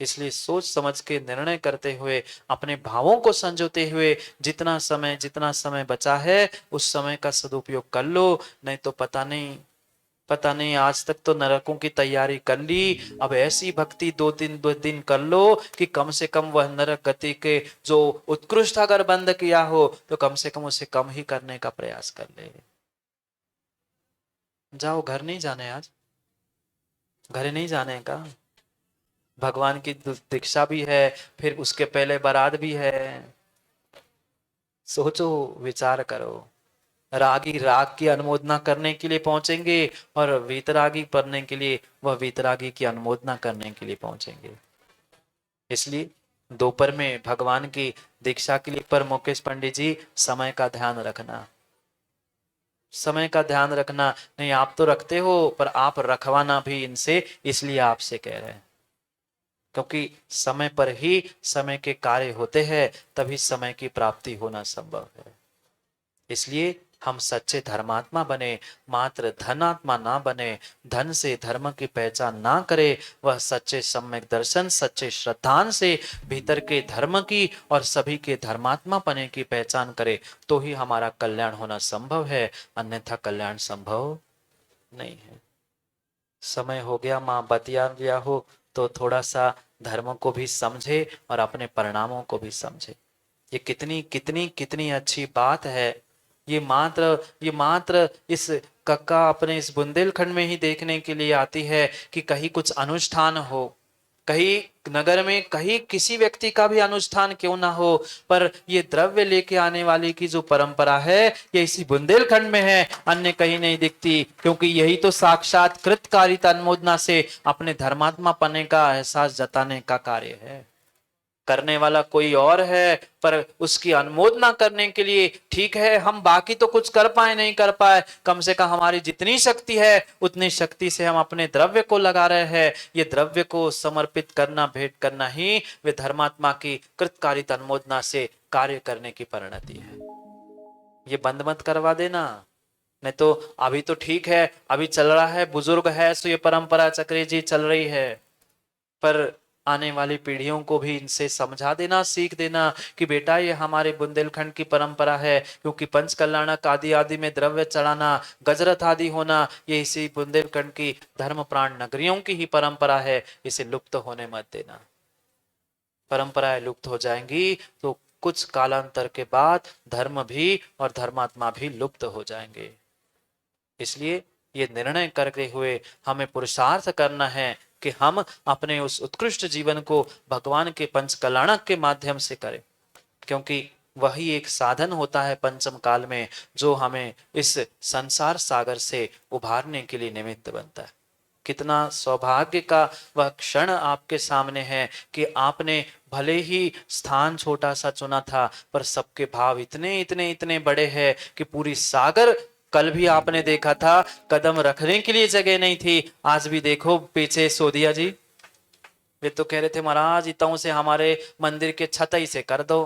इसलिए सोच समझ के निर्णय करते हुए, अपने भावों को संजोते हुए, जितना समय बचा है उस समय का सदुपयोग कर लो। नहीं तो पता नहीं आज तक तो नरकों की तैयारी कर ली, अब ऐसी भक्ति 2 दिन कर लो कि कम से कम वह नरक गति के जो उत्कृष्ट अगर बंद किया हो तो कम से कम उसे कम ही करने का प्रयास कर ले। जाओ, घर नहीं जाने, आज घर नहीं जाने का। भगवान की दीक्षा भी है, फिर उसके पहले बारात भी है। सोचो, विचार करो। रागी राग की अनुमोदना करने के लिए पहुंचेंगे, और वीतरागी पढ़ने के लिए वह वीतरागी की अनुमोदना करने के लिए पहुंचेंगे। इसलिए दोपहर में भगवान की दीक्षा के लिए, पर मुकेश पंडित जी समय का ध्यान रखना, समय का ध्यान रखना। नहीं, आप तो रखते हो, पर आप रखवाना भी इनसे, इसलिए आपसे कह रहे हैं। क्योंकि समय पर ही समय के कार्य होते हैं, तभी समय की प्राप्ति होना संभव है। इसलिए हम सच्चे धर्मात्मा बने, मात्र धनात्मा ना बने। धन से धर्म की पहचान ना करे, वह सच्चे सम्यक दर्शन, सच्चे श्रद्धान से भीतर के धर्म की और सभी के धर्मात्मा पने की पहचान करे, तो ही हमारा कल्याण होना संभव है, अन्यथा कल्याण संभव नहीं है। समय हो गया, माँ बतिया गया हो तो थोड़ा सा धर्म को भी समझे और अपने परिणामों को भी समझे। ये कितनी कितनी कितनी अच्छी बात है। ये मात्र इस कक्का अपने इस बुंदेलखंड में ही देखने के लिए आती है कि कहीं कुछ अनुष्ठान हो, कहीं नगर में कहीं किसी व्यक्ति का भी अनुष्ठान क्यों ना हो, पर ये द्रव्य लेके आने वाली की जो परंपरा है, ये इसी बुंदेलखंड में है, अन्य कहीं नहीं दिखती। क्योंकि यही तो साक्षात कृतकारिता अनुमोदना से अपने धर्मात्मा पने का एहसास जताने का कार्य है। करने वाला कोई और है, पर उसकी अनुमोदना करने के लिए ठीक है, हम बाकी तो कुछ कर पाए नहीं कर पाए, कम से कम हमारी जितनी शक्ति है उतनी शक्ति से हम अपने द्रव्य को लगा रहे हैं। ये द्रव्य को समर्पित करना, भेंट करना ही वे धर्मात्मा की कृतकारित अनुमोदना से कार्य करने की परिणति है। ये बंद मत करवा देना, नहीं तो अभी तो ठीक है, अभी चल रहा है, बुजुर्ग है, सो ये परंपरा चक्री जी चल रही है, पर आने वाली पीढ़ियों को भी इनसे समझा देना, सीख देना कि बेटा ये हमारे बुंदेलखंड की परंपरा है, क्योंकि पंच कल्याणक आदि आदि में द्रव्य चढ़ाना, गजरत आदि होना, ये इसी बुंदेलखंड की धर्म प्राण नगरियों की ही परंपरा है, इसे लुप्त होने मत देना। परंपराएं लुप्त हो जाएंगी तो कुछ कालांतर के बाद धर्म भी और धर्मात्मा भी लुप्त हो जाएंगे। इसलिए ये निर्णय करते हुए हमें पुरुषार्थ करना है कि हम अपने उस उत्कृष्ट जीवन को भगवान के पंच कल्याणक के माध्यम से करें, क्योंकि वही एक साधन होता है पंचम काल में जो हमें इस संसार सागर से उभारने के लिए निमित्त बनता है। कितना सौभाग्य का वह क्षण आपके सामने है कि आपने भले ही स्थान छोटा सा चुना था, पर सबके भाव इतने इतने इतने बड़े हैं कि पूरी सागर, कल भी आपने देखा था कदम रखने के लिए जगह नहीं थी, आज भी देखो पीछे सोदिया जी, वे तो कह रहे थे महाराज इतों से हमारे मंदिर के छतई से कर दो।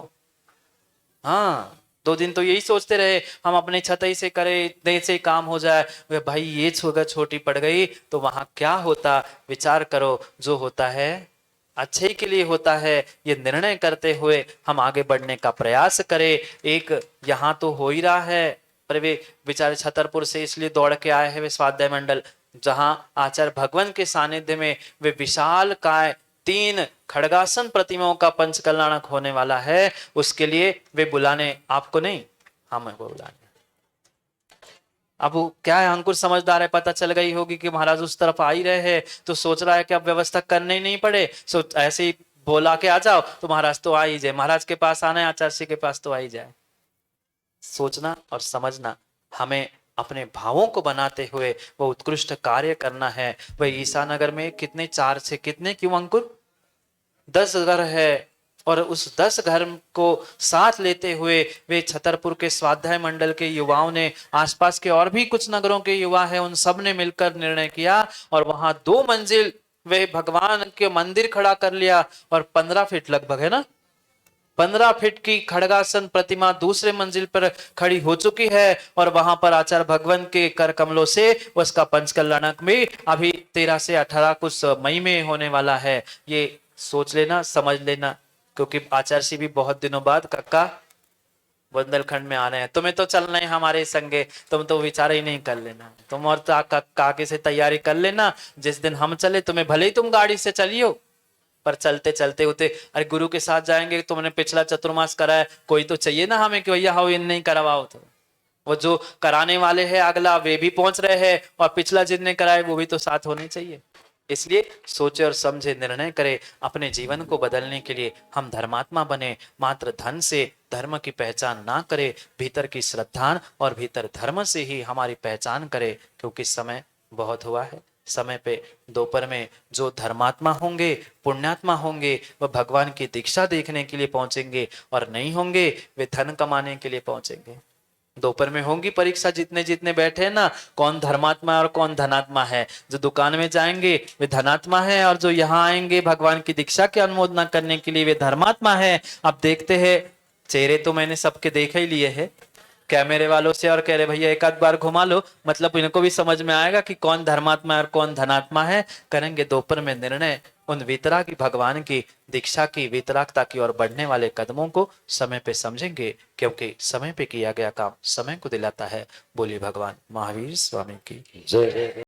हाँ, 2 दिन तो यही सोचते रहे हम अपने छतई से करें, इतने से काम हो जाए। वे भाई ये जगह छोटी पड़ गई तो वहां क्या होता, विचार करो, जो होता है अच्छे के लिए होता है। ये निर्णय करते हुए हम आगे बढ़ने का प्रयास करें। एक यहाँ तो हो ही रहा है, पर वे बेचारे छतरपुर से इसलिए दौड़ के आए हैं वे स्वाध्याय मंडल, जहां आचार्य भगवान के सानिध्य में वे विशाल काय 3 खड़गासन प्रतिमाओं का पंच कल्याणक होने वाला है, उसके लिए वे बुलाने आपको नहीं, हमें वो बुलाने। अब वो क्या है, अंकुर समझदार है, पता चल गई होगी कि महाराज उस तरफ आ ही रहे हैं, तो सोच रहा है कि अब व्यवस्था करने ही नहीं पड़े, सो ऐसे ही बोला के आ जाओ तो महाराज तो आ ही जाए, महाराज के पास आना है, आचार्य के पास तो आ ही जाए। सोचना और समझना, हमें अपने भावों को बनाते हुए वो उत्कृष्ट कार्य करना है। वह ईसानगर में कितने 4 से कितने क्यों अंकुर 10 घर है, और उस 10 घर को साथ लेते हुए वे छतरपुर के स्वाध्याय मंडल के युवाओं ने, आसपास के और भी कुछ नगरों के युवा हैं, उन सब ने मिलकर निर्णय किया और वहां 2 मंजिल वे भगवान के मंदिर खड़ा कर लिया, और 15 फीट लगभग है ना, 15 फीट की खड़गासन प्रतिमा दूसरे मंजिल पर खड़ी हो चुकी है, और वहां पर आचार्य भगवान के कर कमलों से उसका पंच कल्याणक में अभी 13 से 18 कुछ मई में होने वाला है। ये सोच लेना, समझ लेना, क्योंकि आचार्य भी बहुत दिनों बाद कक्का बुंदेलखंड में आ रहे हैं, तुम्हें तो चलना है हमारे संगे, तुम तो विचार ही नहीं कर लेना, तुम और काके से तैयारी कर लेना, जिस दिन हम चले तुम्हें भले ही तुम गाड़ी से चलियो, पर चलते चलते होते अरे गुरु के साथ जाएंगे, तुमने पिछला चतुर्मास कराया, कोई तो चाहिए ना हमें कि भैया हाउ इन नहीं करवाओ, तो वो जो कराने वाले हैं अगला वे भी पहुंच रहे हैं, और पिछला जिनने कराया वो भी तो साथ होने चाहिए। इसलिए सोचे और समझे निर्णय करे, अपने जीवन को बदलने के लिए हम धर्मात्मा बने, मात्र धन से धर्म की पहचान ना करे, भीतर की श्रद्धा और भीतर धर्म से ही हमारी पहचान करे, क्योंकि समय बहुत हुआ है। समय पे दोपहर में जो धर्मात्मा होंगे, पुण्यात्मा होंगे, वह भगवान की दीक्षा देखने के लिए पहुंचेंगे, और नहीं होंगे वे धन कमाने के लिए पहुंचेंगे। दोपहर में होंगी परीक्षा, जितने जितने बैठे हैं ना, कौन धर्मात्मा है और कौन धनात्मा है। जो दुकान में जाएंगे वे धनात्मा है, और जो यहाँ आएंगे भगवान की दीक्षा की अनुमोदना करने के लिए वे धर्मात्मा है। अब देखते हैं, चेहरे तो मैंने सबके देखे ही लिए हैं कैमरे वालों से, और कह रहे भैया एक आध बार घुमा लो, मतलब इनको भी समझ में आएगा कि कौन धर्मात्मा है और कौन धनात्मा है। करेंगे दोपहर में निर्णय, उन वितरागी भगवान की दीक्षा की वितरागता की ओर बढ़ने वाले कदमों को समय पे समझेंगे, क्योंकि समय पे किया गया काम समय को दिलाता है। बोलिए भगवान महावीर स्वामी की जय।